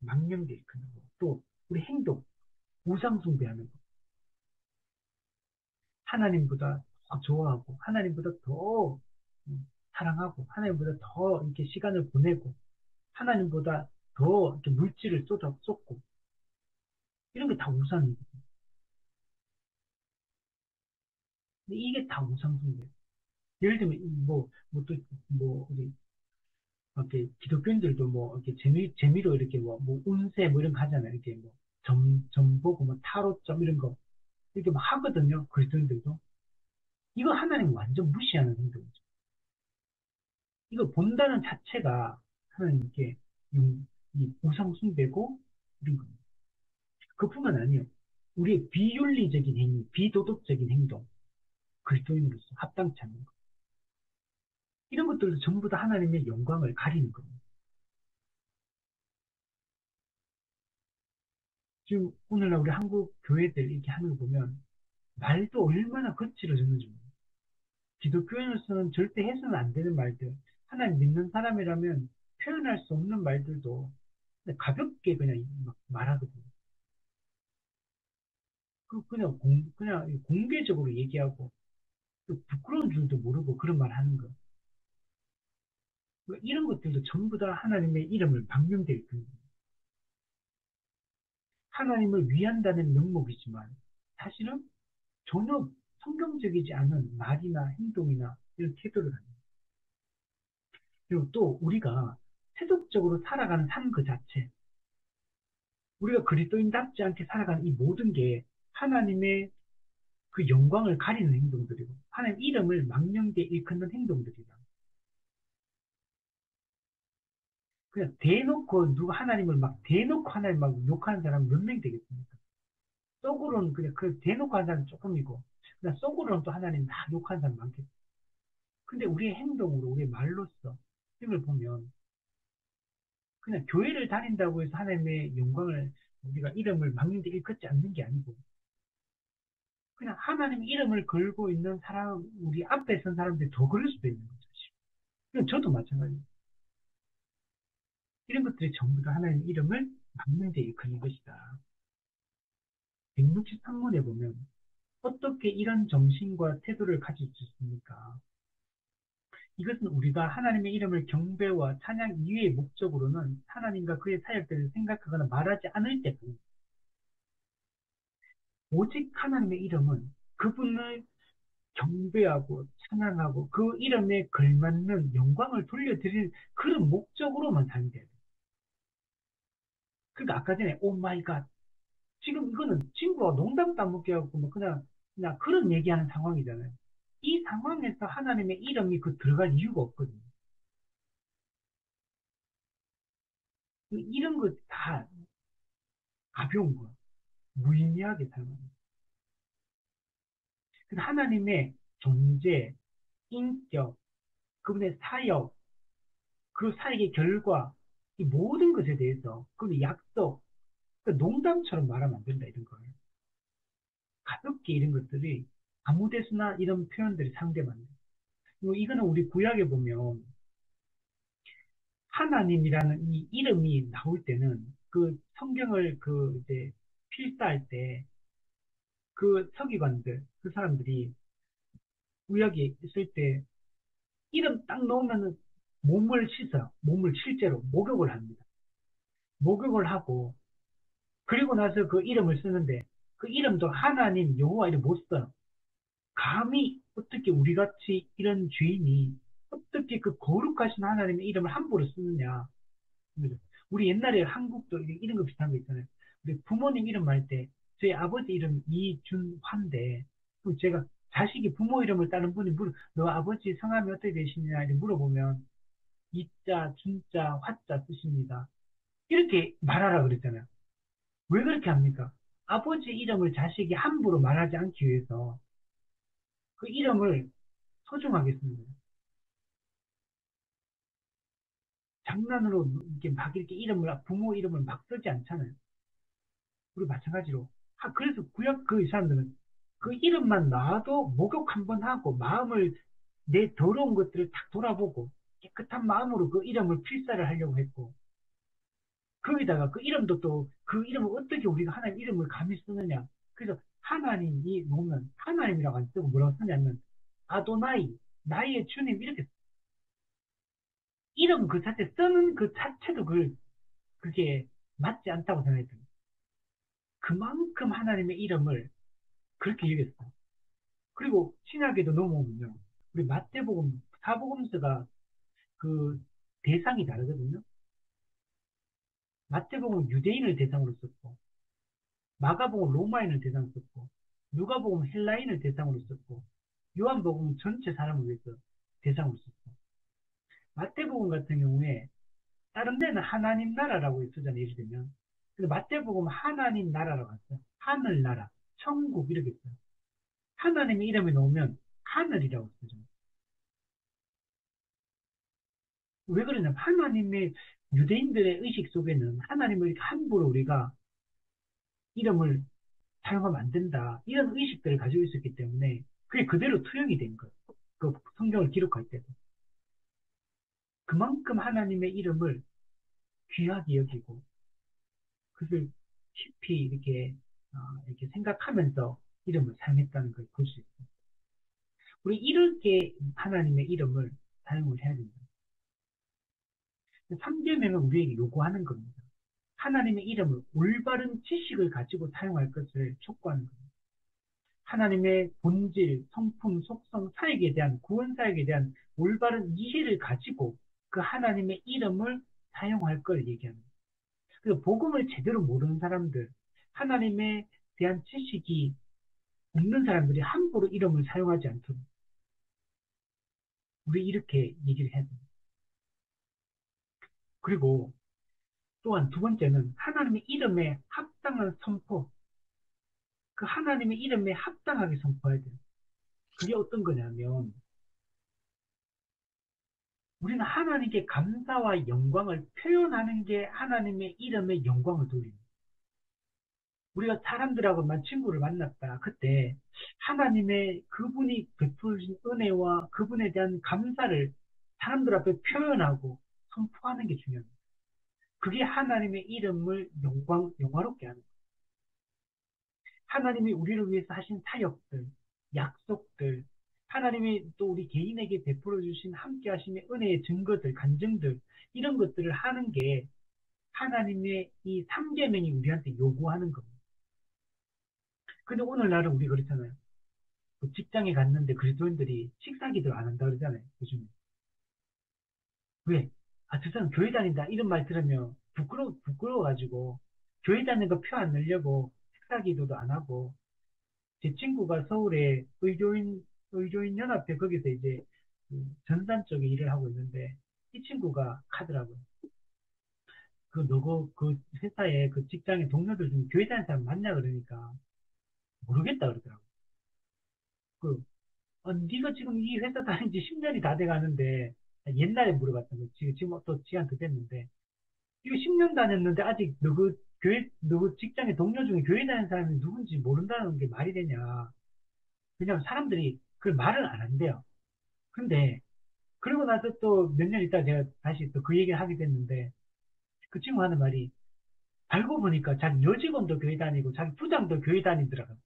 [SPEAKER 1] 망령되어 있는 거. 또 우리 행동, 우상숭배하는 거. 하나님보다 더 좋아하고 하나님보다 더 사랑하고 하나님보다 더 이렇게 시간을 보내고 하나님보다 더 이렇게 물질을 쏟고 이런 게 다 우상이거든요. 근데 이게 다 우상숭배. 예를 들면 또, 우리 이렇게 기독교인들도 이렇게 재미로 이렇게 운세 이런 거 하잖아요. 이렇게 점 보고 타로점 이런 거 이렇게 하거든요. 그리스도인들도. 이거 하나님 완전 무시하는 행동이죠. 이거 본다는 자체가 하나님께 이 우상숭배고 이런 겁니다. 그뿐만 아니에요. 우리의 비윤리적인 행위, 비도덕적인 행동, 그리스도인으로서 합당치 않는 것. 이런 것들도 전부 다 하나님의 영광을 가리는 겁니다. 지금 오늘날 우리 한국 교회들 이렇게 하는 거 보면 말도 얼마나 거칠어졌는지 모르겠어요. 기독교인으로서는 절대 해서는 안 되는 말들, 하나님 믿는 사람이라면 표현할 수 없는 말들도 가볍게 그냥 막 말하거든요. 그냥 공개적으로 얘기하고 또 부끄러운 줄도 모르고 그런 말 하는 거. 이런 것들도 전부 다 하나님의 이름을 망령되게 듭니다. 하나님을 위한다는 명목이지만 사실은 전혀 성경적이지 않은 말이나 행동이나 이런 태도를 합니다. 그리고 또 우리가 세속적으로 살아가는 삶 그 자체, 우리가 그리스도인답지 않게 살아가는 이 모든 게 하나님의 그 영광을 가리는 행동들이고 하나님 이름을 망령되게 일컫는 행동들이다. 그냥 대놓고 누가 하나님을 막 대놓고 하나님 막 욕하는 사람 몇 명 되겠습니까? 속으로는 그냥 그 대놓고 하는 사람 조금이고 그냥 속으로는 또 하나님 막 욕하는 사람 많겠죠. 근데 우리의 행동으로 우리의 말로써 힘을 보면 그냥 교회를 다닌다고 해서 하나님의 영광을 우리가 이름을 막는데 일컫지 않는 게 아니고 그냥 하나님 이름을 걸고 있는 사람 우리 앞에 선 사람들이 더 그럴 수도 있는 거죠. 그냥 저도 마찬가지예요. 이런 것들이 전부 다 하나님 이름을 막는 데 일컫는 것이다. 163문에 보면 어떻게 이런 정신과 태도를 가질 수 있습니까? 이것은 우리가 하나님의 이름을 경배와 찬양 이외의 목적으로는 하나님과 그의 사역들을 생각하거나 말하지 않을 때고 오직 하나님의 이름은 그분을 경배하고 찬양하고 그 이름에 걸맞는 영광을 돌려드릴 그런 목적으로만 사용돼야 돼요. 그러니까 아까 전에 오 마이 갓 지금 이거는 친구가 농담도 안 먹게 하고 뭐 그냥 그런 얘기하는 상황이잖아요. 이 상황에서 하나님의 이름이 그 들어갈 이유가 없거든요. 이런 거 다 가벼운 거, 무의미하게 살는 거. 하나님의 존재, 인격, 그분의 사역, 그 사역의 결과, 이 모든 것에 대해서, 그분의 약속, 농담처럼 말하면 안 된다, 이런 거예요. 가볍게 이런 것들이 아무 데서나 이런 표현들이 상대면 안 돼요. 그리고 이거는 우리 구약에 보면 하나님이라는 이 이름이 나올 때는 그 성경을 이제 필사할 때 그 서기관들, 그 사람들이 구약에 있을 때 이름 딱 넣으면은 몸을 씻어요. 몸을 실제로 목욕을 합니다. 목욕을 하고 그리고 나서 그 이름을 쓰는데 그 이름도 하나님 여호와 이름 못 써요. 감히 어떻게 우리같이 이런 죄인이 어떻게 그 거룩하신 하나님의 이름을 함부로 쓰느냐. 우리 옛날에 한국도 이런 거 비슷한 거 있잖아요. 우리 부모님 이름 할 때 저희 아버지 이름 이준환인데 그럼 제가 자식이 부모 이름을 따는 분이 너 아버지 성함이 어떻게 되시냐 이렇게 물어보면 이자, 준자, 화자 쓰십니다. 이렇게 말하라 그랬잖아요. 왜 그렇게 합니까? 아버지 이름을 자식이 함부로 말하지 않기 위해서 그 이름을 소중하게 씁니다. 장난으로 이렇게 막 이렇게 부모 이름을 막 쓰지 않잖아요. 우리 마찬가지로. 그래서 구약 그 사람들은 그 이름만 나와도 목욕 한번 하고 마음을 내 더러운 것들을 딱 돌아보고 깨끗한 마음으로 그 이름을 필사를 하려고 했고 거기다가 그 이름도 또 그 이름을 어떻게 우리가 하나님 이름을 감히 쓰느냐. 그래서 하나님이 놓으면 하나님이라고 안 쓰고 뭐라고 쓰냐면 아도나이, 나의 주님 이렇게 이름 그 자체 쓰는 그 자체도 그게 맞지 않다고 생각했어요. 그만큼 하나님의 이름을 그렇게 여겼어요. 그리고 신약에도 넘어오면요. 우리 마태복음, 사복음서가 그 대상이 다르거든요. 마태복음 유대인을 대상으로 썼고, 마가복음 로마인을 대상으로 썼고, 누가복음 헬라인을 대상으로 썼고, 요한복음 전체 사람을 위해서 대상으로 썼고, 마태복음 같은 경우에 다른 데는 하나님 나라라고 쓰잖아요. 예를 들면. 근데 마태복음 하나님 나라라고 했어요. 하늘나라, 천국 이렇게 써요. 하나님의 이름이 나오면 하늘이라고 쓰죠. 왜 그러냐면 하나님의 유대인들의 의식 속에는 하나님을 이렇게 함부로 우리가 이름을 사용하면 안 된다. 이런 의식들을 가지고 있었기 때문에 그게 그대로 투영이 된 거예요. 그 성경을 기록할 때도. 그만큼 하나님의 이름을 귀하게 여기고 그것을 깊이 이렇게 생각하면서 이름을 사용했다는 걸 볼 수 있어요. 우리 이렇게 하나님의 이름을 사용을 해야 된다. 3계명은 우리에게 요구하는 겁니다. 하나님의 이름을 올바른 지식을 가지고 사용할 것을 촉구하는 겁니다. 하나님의 본질, 성품, 속성, 사역에 대한, 구원 사역에 대한 올바른 이해를 가지고 그 하나님의 이름을 사용할 걸 얘기합니다. 그래서 복음을 제대로 모르는 사람들, 하나님에 대한 지식이 없는 사람들이 함부로 이름을 사용하지 않도록 우리 이렇게 얘기를 해야 됩니다. 그리고 또한 두 번째는 하나님의 이름에 합당한 선포, 그 하나님의 이름에 합당하게 선포해야 돼요. 그게 어떤 거냐면 우리는 하나님께 감사와 영광을 표현하는 게 하나님의 이름에 영광을 돌립니다. 우리가 사람들하고만 친구를 만났다. 그때 하나님의 그분이 베풀 주신 은혜와 그분에 대한 감사를 사람들 앞에 표현하고 선포하는 게 중요합니다. 그게 하나님의 이름을 영화롭게 하는 거예요. 하나님이 우리를 위해서 하신 사역들, 약속들, 하나님이 또 우리 개인에게 베풀어 주신 함께 하심의 은혜의 증거들, 간증들, 이런 것들을 하는 게 하나님의 이 3계명이 우리한테 요구하는 겁니다. 근데 오늘날은 우리 그렇잖아요. 그 직장에 갔는데 그리스도인들이 식사 기도를 안 한다 그러잖아요. 요즘에. 왜? 저 사람 교회 다닌다. 이런 말 들으면 부끄러워가지고 교회 다니는 거 표 안 내려고 식사 기도도 안 하고 제 친구가 서울에 의료인 연합회 거기서 이제 그 전산 쪽에 일을 하고 있는데 이 친구가 하더라고요. 너고 그 회사에 그 직장의 동료들 중에 교회 다니는 사람 많냐 그러니까 모르겠다 그러더라고. 네가 지금 이 회사 다닌 지 10년이 다 돼 가는데 옛날에 물어봤던 거 지금 또 시간 더 됐는데 이거 10년 다녔는데 아직 누구 직장의 동료 중에 교회 다니는 사람이 누군지 모른다는 게 말이 되냐. 왜냐면 사람들이 그 말을 안 한대요. 근데 그러고 나서 또 몇 년 있다 제가 다시 또 그 얘기를 하게 됐는데 그 친구 하는 말이 알고 보니까 자기 여직원도 교회 다니고 자기 부장도 교회 다니더라고요.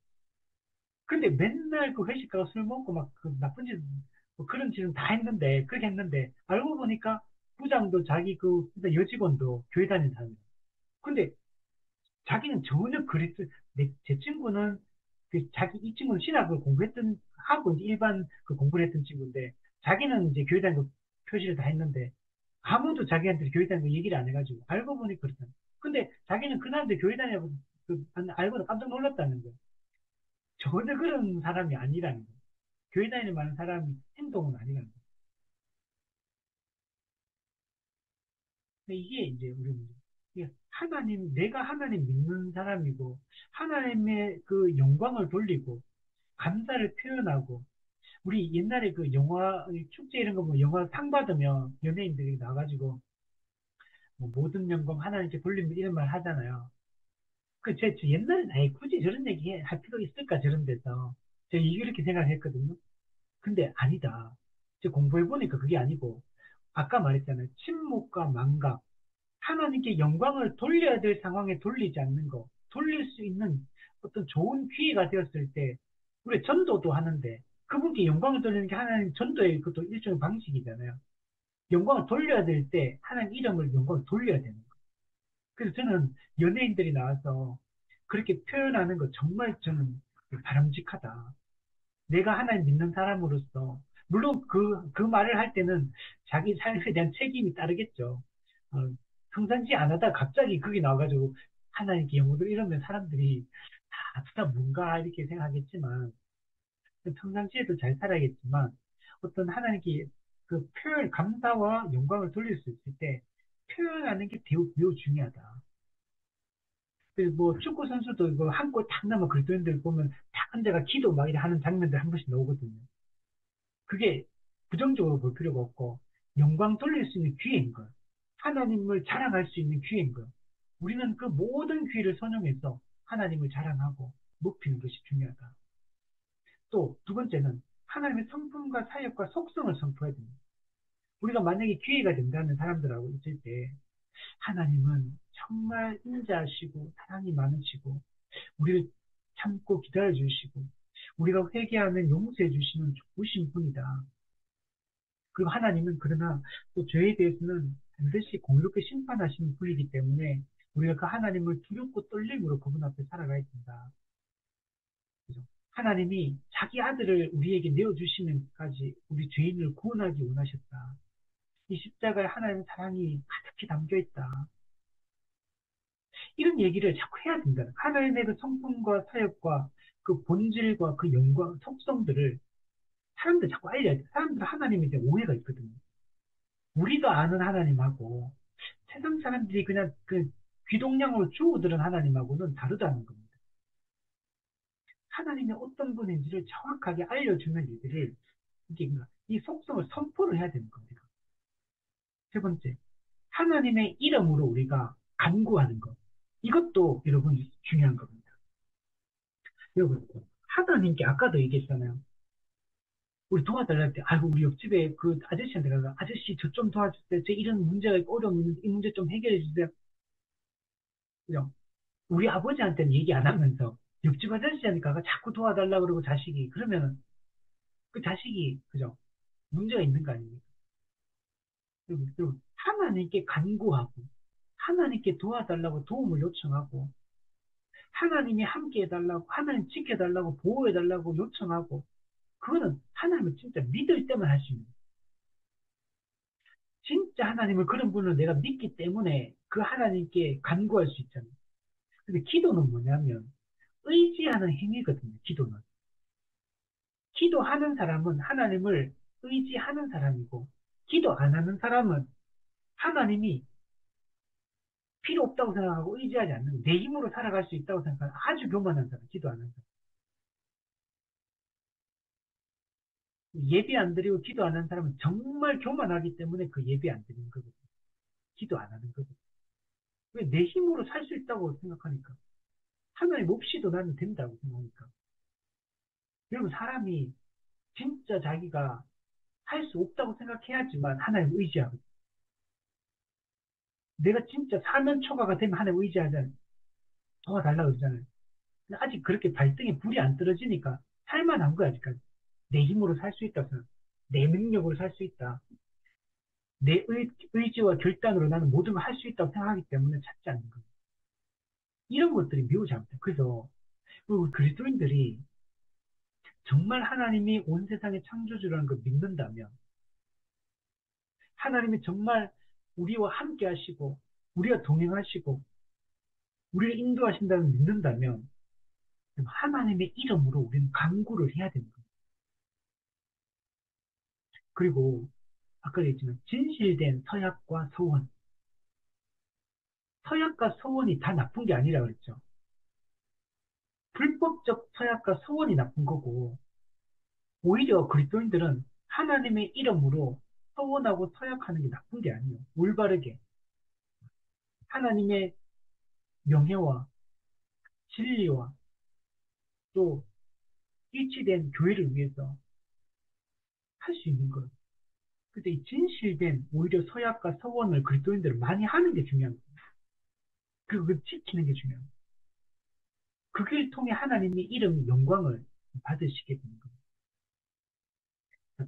[SPEAKER 1] 근데 맨날 그 회식 가서 술 먹고 막 그 나쁜 짓, 뭐 그런 짓은 다 했는데, 그렇게 했는데, 알고 보니까 부장도 자기 그 여직원도 교회 다니는 사람이에요. 근데 자기는 전혀 제 친구는 이 친구는 신학을 하고 이제 일반 그 공부를 했던 친구인데, 자기는 이제 교회 다니고 표시를 다 했는데, 아무도 자기한테 교회 다니고 얘기를 안 해가지고, 알고 보니 그렇잖아요. 근데 자기는 그날도 교회 다니고, 알고 깜짝 놀랐다는 거예요. 전혀 그런 사람이 아니라는 거예요. 교회 다니는 많은 사람 행동은 아니라는 거예요. 근데 이게 이제 우리 문제. 이게 하나님, 내가 하나님 믿는 사람이고, 하나님의 그 영광을 돌리고, 감사를 표현하고, 우리 옛날에 그 영화, 축제 이런 거 보면 영화 상 받으면 연예인들이 나가지고, 뭐 모든 영광 하나님께 돌립니다 이런 말 하잖아요. 제 옛날에 아예 굳이 저런 얘기 할 필요 있을까 저런 데서. 제가 이렇게 생각했거든요. 근데 아니다. 제가 공부해보니까 그게 아니고, 아까 말했잖아요. 침묵과 망각. 하나님께 영광을 돌려야 될 상황에 돌리지 않는 거. 돌릴 수 있는 어떤 좋은 기회가 되었을 때, 우리 전도도 하는데, 그분께 영광을 돌리는 게 하나님 전도의 그것도 일종의 방식이잖아요. 영광을 돌려야 될 때, 하나님 이름을 영광을 돌려야 되는 거. 그래서 저는 연예인들이 나와서 그렇게 표현하는 거 정말 저는 바람직하다. 내가 하나님 믿는 사람으로서, 물론 그 말을 할 때는 자기 삶에 대한 책임이 따르겠죠. 어, 평상시 안 하다 갑자기 그게 나와가지고 하나님께 영혼을 이러면 사람들이 다 뭔가 이렇게 생각하겠지만, 평상시에도 잘 살아야겠지만, 어떤 하나님께 그 표현, 감사와 영광을 돌릴 수 있을 때, 표현하는 게 매우 중요하다. 그뭐 축구 선수도 이거 한 골 탁 넣으면 그리스도인들 보면 탁 앉아가 기도 막 이렇게 하는 장면들 한 번씩 나오거든요. 그게 부정적으로 볼 필요가 없고 영광 돌릴 수 있는 기회인 거예요. 하나님을 자랑할 수 있는 기회인 거예요. 우리는 그 모든 기회를 선용해서 하나님을 자랑하고 높이는 것이 중요하다. 또 두 번째는 하나님의 성품과 사역과 속성을 선포해야 됩니다. 우리가 만약에 기회가 된다는 사람들하고 있을 때 하나님은 정말 인자하시고 사랑이 많으시고 우리를 참고 기다려 주시고 우리가 회개하면 용서해 주시는 좋으신 분이다. 그리고 하나님은 그러나 또 죄에 대해서는 반드시 공의롭게 심판하시는 분이기 때문에 우리가 그 하나님을 두렵고 떨림으로 그분 앞에 살아가야 된다. 그죠? 하나님이 자기 아들을 우리에게 내어주시면까지 우리 죄인을 구원하기 원하셨다. 이 십자가에 하나님의 사랑이 가득히 담겨 있다. 이런 얘기를 자꾸 해야 된다. 하나님의 그 성품과 사역과 그 본질과 그 영광, 속성들을 사람들 자꾸 알려야 돼. 사람들 하나님에 대한 오해가 있거든요. 우리가 아는 하나님하고 세상 사람들이 그냥 그 귀동냥으로 주워들은 하나님하고는 다르다는 겁니다. 하나님이 어떤 분인지를 정확하게 알려주는 일들을 이게 이 속성을 선포를 해야 되는 겁니다. 세 번째, 하나님의 이름으로 우리가 간구하는 것. 이것도 여러분 중요한 겁니다. 여러분, 하나님께 아까도 얘기했잖아요. 우리 도와달라 할 때, 아이고, 우리 옆집에 그 아저씨한테 가서, 아저씨, 저 좀 도와주세요. 제 이런 문제가 있고 어려움 있는데, 이 문제 좀 해결해 주세요. 그죠? 우리 아버지한테는 얘기 안 하면서, 옆집 아저씨한테 가서 자꾸 도와달라 그러고 자식이, 그러면 그 자식이, 그죠? 문제가 있는 거 아닙니까? 그리고 하나님께 간구하고, 하나님께 도와달라고 도움을 요청하고, 하나님이 함께 해달라고, 하나님 지켜달라고, 보호해달라고 요청하고, 그거는 하나님을 진짜 믿을 때만 할 수 있는 거예요. 진짜 하나님을 그런 분을 내가 믿기 때문에 그 하나님께 간구할 수 있잖아요. 근데 기도는 뭐냐면 의지하는 행위거든요. 기도는. 기도하는 사람은 하나님을 의지하는 사람이고 기도 안 하는 사람은 하나님이 필요 없다고 생각하고 의지하지 않는 내 힘으로 살아갈 수 있다고 생각하는 아주 교만한 사람, 기도 안 하는 사람. 예배 안 드리고 기도 안 하는 사람은 정말 교만하기 때문에 그 예배 안 드리는 거거든요. 기도 안 하는 거거든요. 왜 내 힘으로 살 수 있다고 생각하니까. 하나님 없이도 나는 된다고 생각하니까. 여러분, 사람이 진짜 자기가 할 수 없다고 생각해야지만 하나님 의지하고, 내가 진짜 사면 초과가 되면 하나님 의지하잖아요. 도와달라고 그러잖아요. 근데 아직 그렇게 발등에 불이 안 떨어지니까 살만한 거야, 아직까지. 내 힘으로 살 수 있다고 생각. 내 능력으로 살 수 있다. 내 의지와 결단으로 나는 모든 걸 할 수 있다고 생각하기 때문에 찾지 않는 거예요. 이런 것들이 매우 잘못돼요. 그래서 우리 그리스도인들이 정말 하나님이 온 세상의 창조주라는 걸 믿는다면 하나님이 정말 우리와 함께 하시고, 우리와 동행하시고, 우리를 인도하신다는 믿는다면, 하나님의 이름으로 우리는 간구를 해야 되는 거예요. 그리고 아까 얘기했지만 진실된 서약과 서원, 서약과 서원이 다 나쁜 게 아니라 그랬죠. 불법적 서약과 서원이 나쁜 거고 오히려 그리스도인들은 하나님의 이름으로 서원하고 서약하는 게 나쁜 게 아니에요. 올바르게 하나님의 명예와 진리와 또 일치된 교회를 위해서 할 수 있는 거예요. 근데 이 진실된 오히려 서약과 서원을 그리스도인들은 많이 하는 게 중요한 거예요. 그리고 그 지키는 게 중요해요. 그걸 통해 하나님의 이름 영광을 받으시게 되는 겁니다.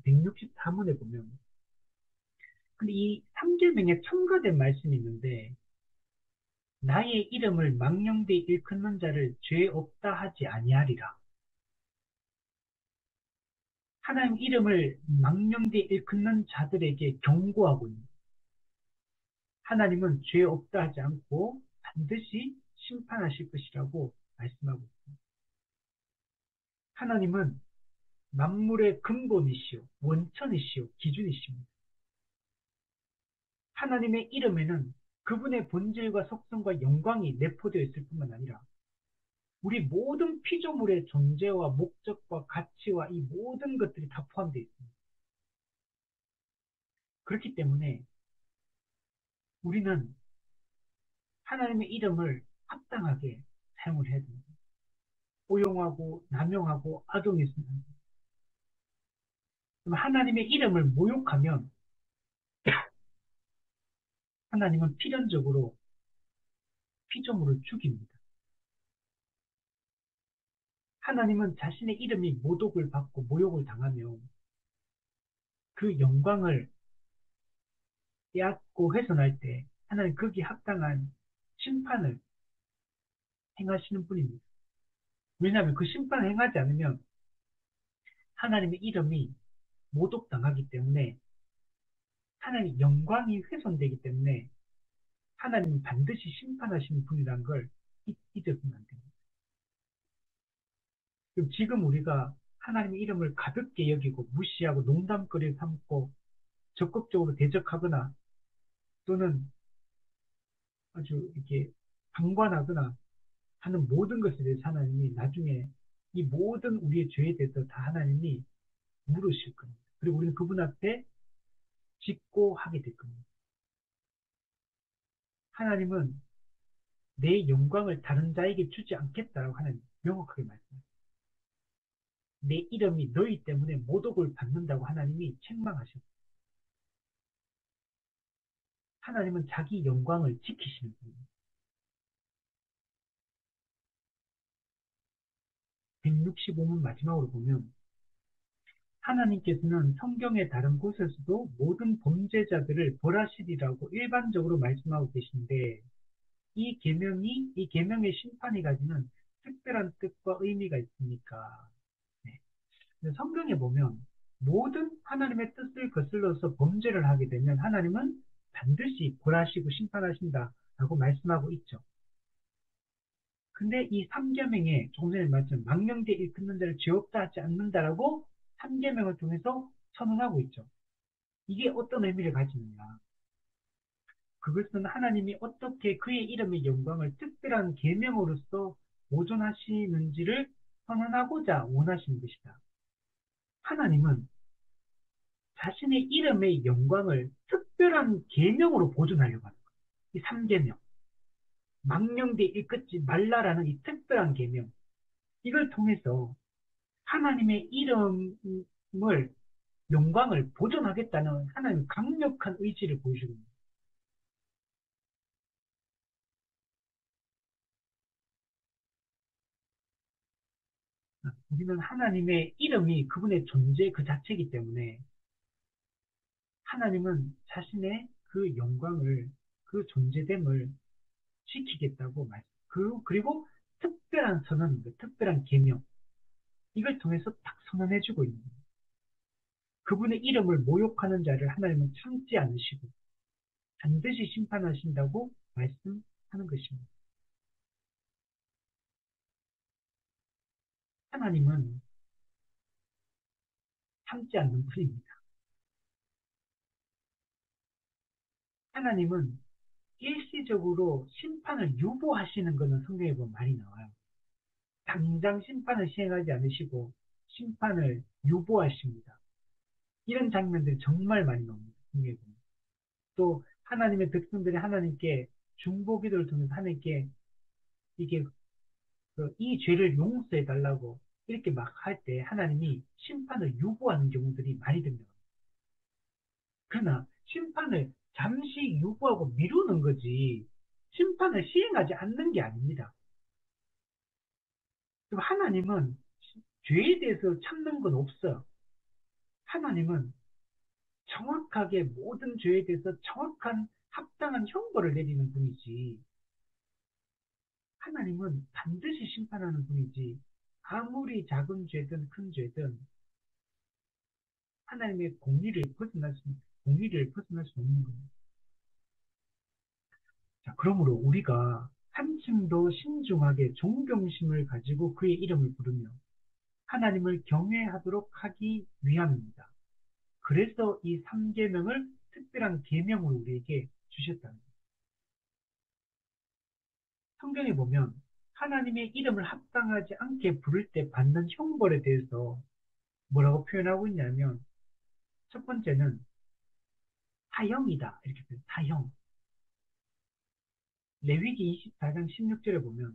[SPEAKER 1] 164문에 보면 근데 이 3계명에 첨가된 말씀이 있는데 나의 이름을 망령되이 일컫는 자를 죄 없다 하지 아니하리라. 하나님 이름을 망령되이 일컫는 자들에게 경고하고 있는 하나님은 죄 없다 하지 않고 반드시 심판하실 것이라고 말씀하고 있습니다. 하나님은 만물의 근본이시오, 원천이시오, 기준이십니다. 하나님의 이름에는 그분의 본질과 속성과 영광이 내포되어 있을 뿐만 아니라 우리 모든 피조물의 존재와 목적과 가치와 이 모든 것들이 다 포함되어 있습니다. 그렇기 때문에 우리는 하나님의 이름을 합당하게 사용을 해야 됩니다. 오용하고 남용하고 악용했으면 안 됩니다. 그럼 하나님의 이름을 모욕하면 하나님은 필연적으로 피조물을 죽입니다. 하나님은 자신의 이름이 모독을 받고 모욕을 당하며 그 영광을 빼앗고 훼손할 때 하나님 거기에 합당한 심판을 행하시는 분입니다. 왜냐하면 그 심판을 행하지 않으면 하나님의 이름이 모독당하기 때문에 하나님의 영광이 훼손되기 때문에 하나님은 반드시 심판하시는 분이라는 걸 잊어서는 안 됩니다. 그럼 지금 우리가 하나님의 이름을 가볍게 여기고 무시하고 농담거리 삼고 적극적으로 대적하거나 또는 아주 이렇게 방관하거나 하는 모든 것에 대해서 하나님이 나중에 이 모든 우리의 죄에 대해서 다 하나님이 물으실 겁니다. 그리고 우리는 그분 앞에 짓고 하게 될 겁니다. 하나님은 내 영광을 다른 자에게 주지 않겠다라고 하나님 명확하게 말씀하십니다. 내 이름이 너희 때문에 모독을 받는다고 하나님이 책망하셨습니다. 하나님은 자기 영광을 지키시는 분입니다. 165문 마지막으로 보면 하나님께서는 성경의 다른 곳에서도 모든 범죄자들을 벌하시리라고 일반적으로 말씀하고 계신데 이 계명의 심판이 가지는 특별한 뜻과 의미가 있습니까? 네. 성경에 보면 모든 하나님의 뜻을 거슬러서 범죄를 하게 되면 하나님은 반드시 벌하시고 심판하신다라고 말씀하고 있죠. 근데 이 3계명에 조금 전에 말씀 망령되이 일컫는 자를 죄 없다 하지 않는다라고 3계명을 통해서 선언하고 있죠. 이게 어떤 의미를 가지느냐. 그것은 하나님이 어떻게 그의 이름의 영광을 특별한 계명으로서 보존하시는지를 선언하고자 원하시는 것이다. 하나님은 자신의 이름의 영광을 특별한 계명으로 보존하려고 하는 거예요. 이 3계명. 망령되이 일컫지 말라라는 이 특별한 계명. 이걸 통해서 하나님의 이름을 영광을 보존하겠다는 하나님의 강력한 의지를 보여주고 있습니다. 우리는 하나님의 이름이 그분의 존재 그 자체이기 때문에 하나님은 자신의 그 영광을 그 존재됨을 지키겠다고 말씀. 그리고 특별한 선언, 특별한 계명 이걸 통해서 딱 선언해주고 있는 거예요. 그분의 이름을 모욕하는 자를 하나님은 참지 않으시고 반드시 심판하신다고 말씀하는 것입니다. 하나님은 참지 않는 분입니다. 하나님은 일시적으로 심판을 유보하시는 것은 성경에 보면 많이 나와요. 당장 심판을 시행하지 않으시고 심판을 유보하십니다. 이런 장면들이 정말 많이 나옵니다. 성경에 보면. 또 하나님의 백성들이 하나님께 중보기도를 통해서 하나님께 이게 이 죄를 용서해 달라고 이렇게 막 할 때 하나님이 심판을 유보하는 경우들이 많이 됩니다. 그러나 심판을 잠시 유보하고 미루는 거지 심판을 시행하지 않는 게 아닙니다. 그럼 하나님은 죄에 대해서 참는 건 없어요. 하나님은 정확하게 모든 죄에 대해서 정확한 합당한 형벌을 내리는 분이지 하나님은 반드시 심판하는 분이지 아무리 작은 죄든 큰 죄든 하나님의 공의를 벗어날 수 없는 겁니다. 자, 그러므로 우리가 한층 더 신중하게 존경심을 가지고 그의 이름을 부르며 하나님을 경외하도록 하기 위함입니다. 그래서 이 3계명을 특별한 계명으로 우리에게 주셨다는 거예요. 성경에 보면 하나님의 이름을 합당하지 않게 부를 때 받는 형벌에 대해서 뭐라고 표현하고 있냐면 첫 번째는 사형이다. 이렇게 표현, 사형. 레위기 24장 16절에 보면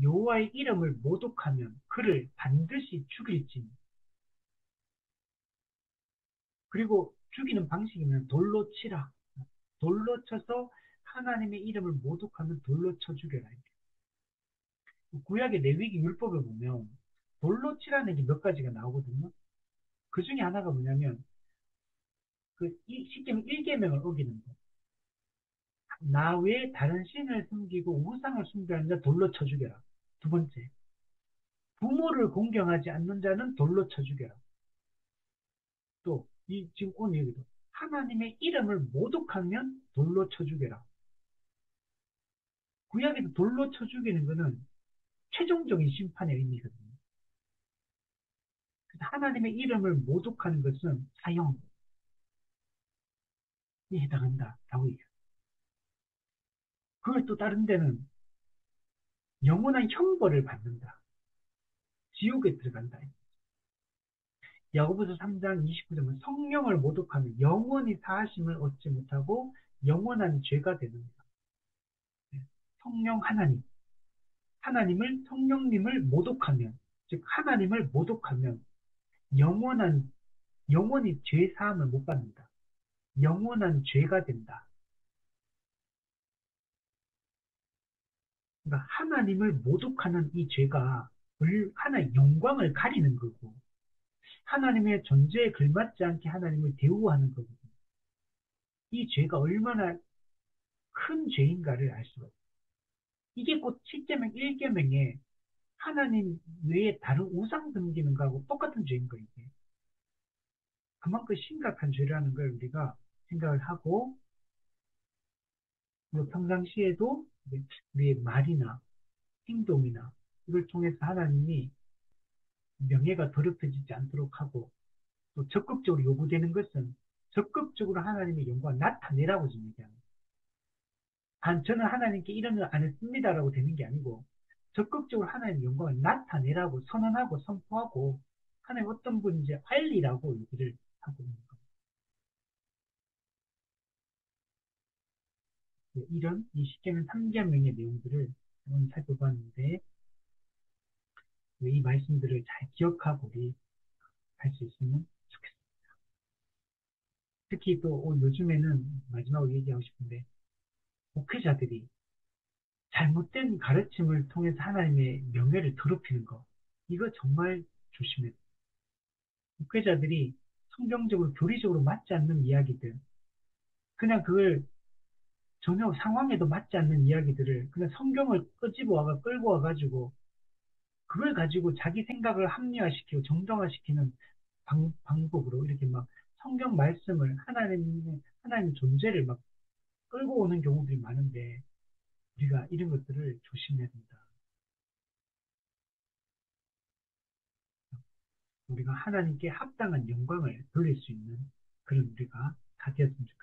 [SPEAKER 1] 여호와의 이름을 모독하면 그를 반드시 죽일지니 그리고 죽이는 방식이면 돌로 치라. 돌로 쳐서 하나님의 이름을 모독하면 돌로 쳐 죽여라. 구약의 레위기 율법을 보면 돌로 치라는 게 몇 가지가 나오거든요. 그 중에 하나가 뭐냐면 십계명 1계명을 어기는 거. 나 외에 다른 신을 숨기고 우상을 숭배하는 자 돌로 쳐 죽여라. 두 번째, 부모를 공경하지 않는 자는 돌로 쳐 죽여라. 또, 지금 오늘 여기도 하나님의 이름을 모독하면 돌로 쳐 죽여라. 구약에도 돌로 쳐 죽이는 것은 최종적인 심판의 의미거든요. 그래서 하나님의 이름을 모독하는 것은 사형에 해당한다라고 얘기해요. 그걸 또 다른 데는 영원한 형벌을 받는다. 지옥에 들어간다. 야고보서 3장 29절은 성령을 모독하면 영원히 사하심을 얻지 못하고 영원한 죄가 되는다. 성령 하나님을 성령님을 모독하면 즉 하나님을 모독하면 영원히 죄 사함을 못 받는다. 영원한 죄가 된다. 그러니까 하나님을 모독하는 이 죄가 하나의 영광을 가리는 거고 하나님의 존재에 걸맞지 않게 하나님을 대우하는 거거든요. 이 죄가 얼마나 큰 죄인가를 알 수가 있어요. 이게 곧 10계명 1계명에 하나님 외에 다른 우상 섬기는 거하고 똑같은 죄인 거예요. 이게. 그만큼 심각한 죄라는 걸 우리가 생각을 하고 평상시에도 우리의 말이나 행동이나 이걸 통해서 하나님이 명예가 더럽혀지지 않도록 하고 또 적극적으로 요구되는 것은 적극적으로 하나님의 영광을 나타내라고 지금 얘기합니다. 저는 하나님께 이런 걸 안 했습니다라고 되는 게 아니고 적극적으로 하나님의 영광을 나타내라고 선언하고 선포하고 하나님 어떤 분인지 알리라고 얘기를 하고 있는 겁니다. 이런 이 십계명 3계명의 내용들을 오늘 살펴봤는데 이 말씀들을 잘 기억하고 우리 할 수 있으면 좋겠습니다. 특히 또 요즘에는 마지막으로 얘기하고 싶은데 목회자들이 잘못된 가르침을 통해서 하나님의 명예를 더럽히는 거 이거 정말 조심해야 돼요. 목회자들이 성경적으로 교리적으로 맞지 않는 이야기들 그냥 그걸 전혀 상황에도 맞지 않는 이야기들을 그냥 성경을 끌고 와가지고 그걸 가지고 자기 생각을 합리화시키고 정당화시키는 방법으로 이렇게 막 성경 말씀을 하나님의 존재를 막 끌고 오는 경우들이 많은데 우리가 이런 것들을 조심해야 된다. 우리가 하나님께 합당한 영광을 돌릴 수 있는 그런 우리가 다 되었으면 좋겠습니다.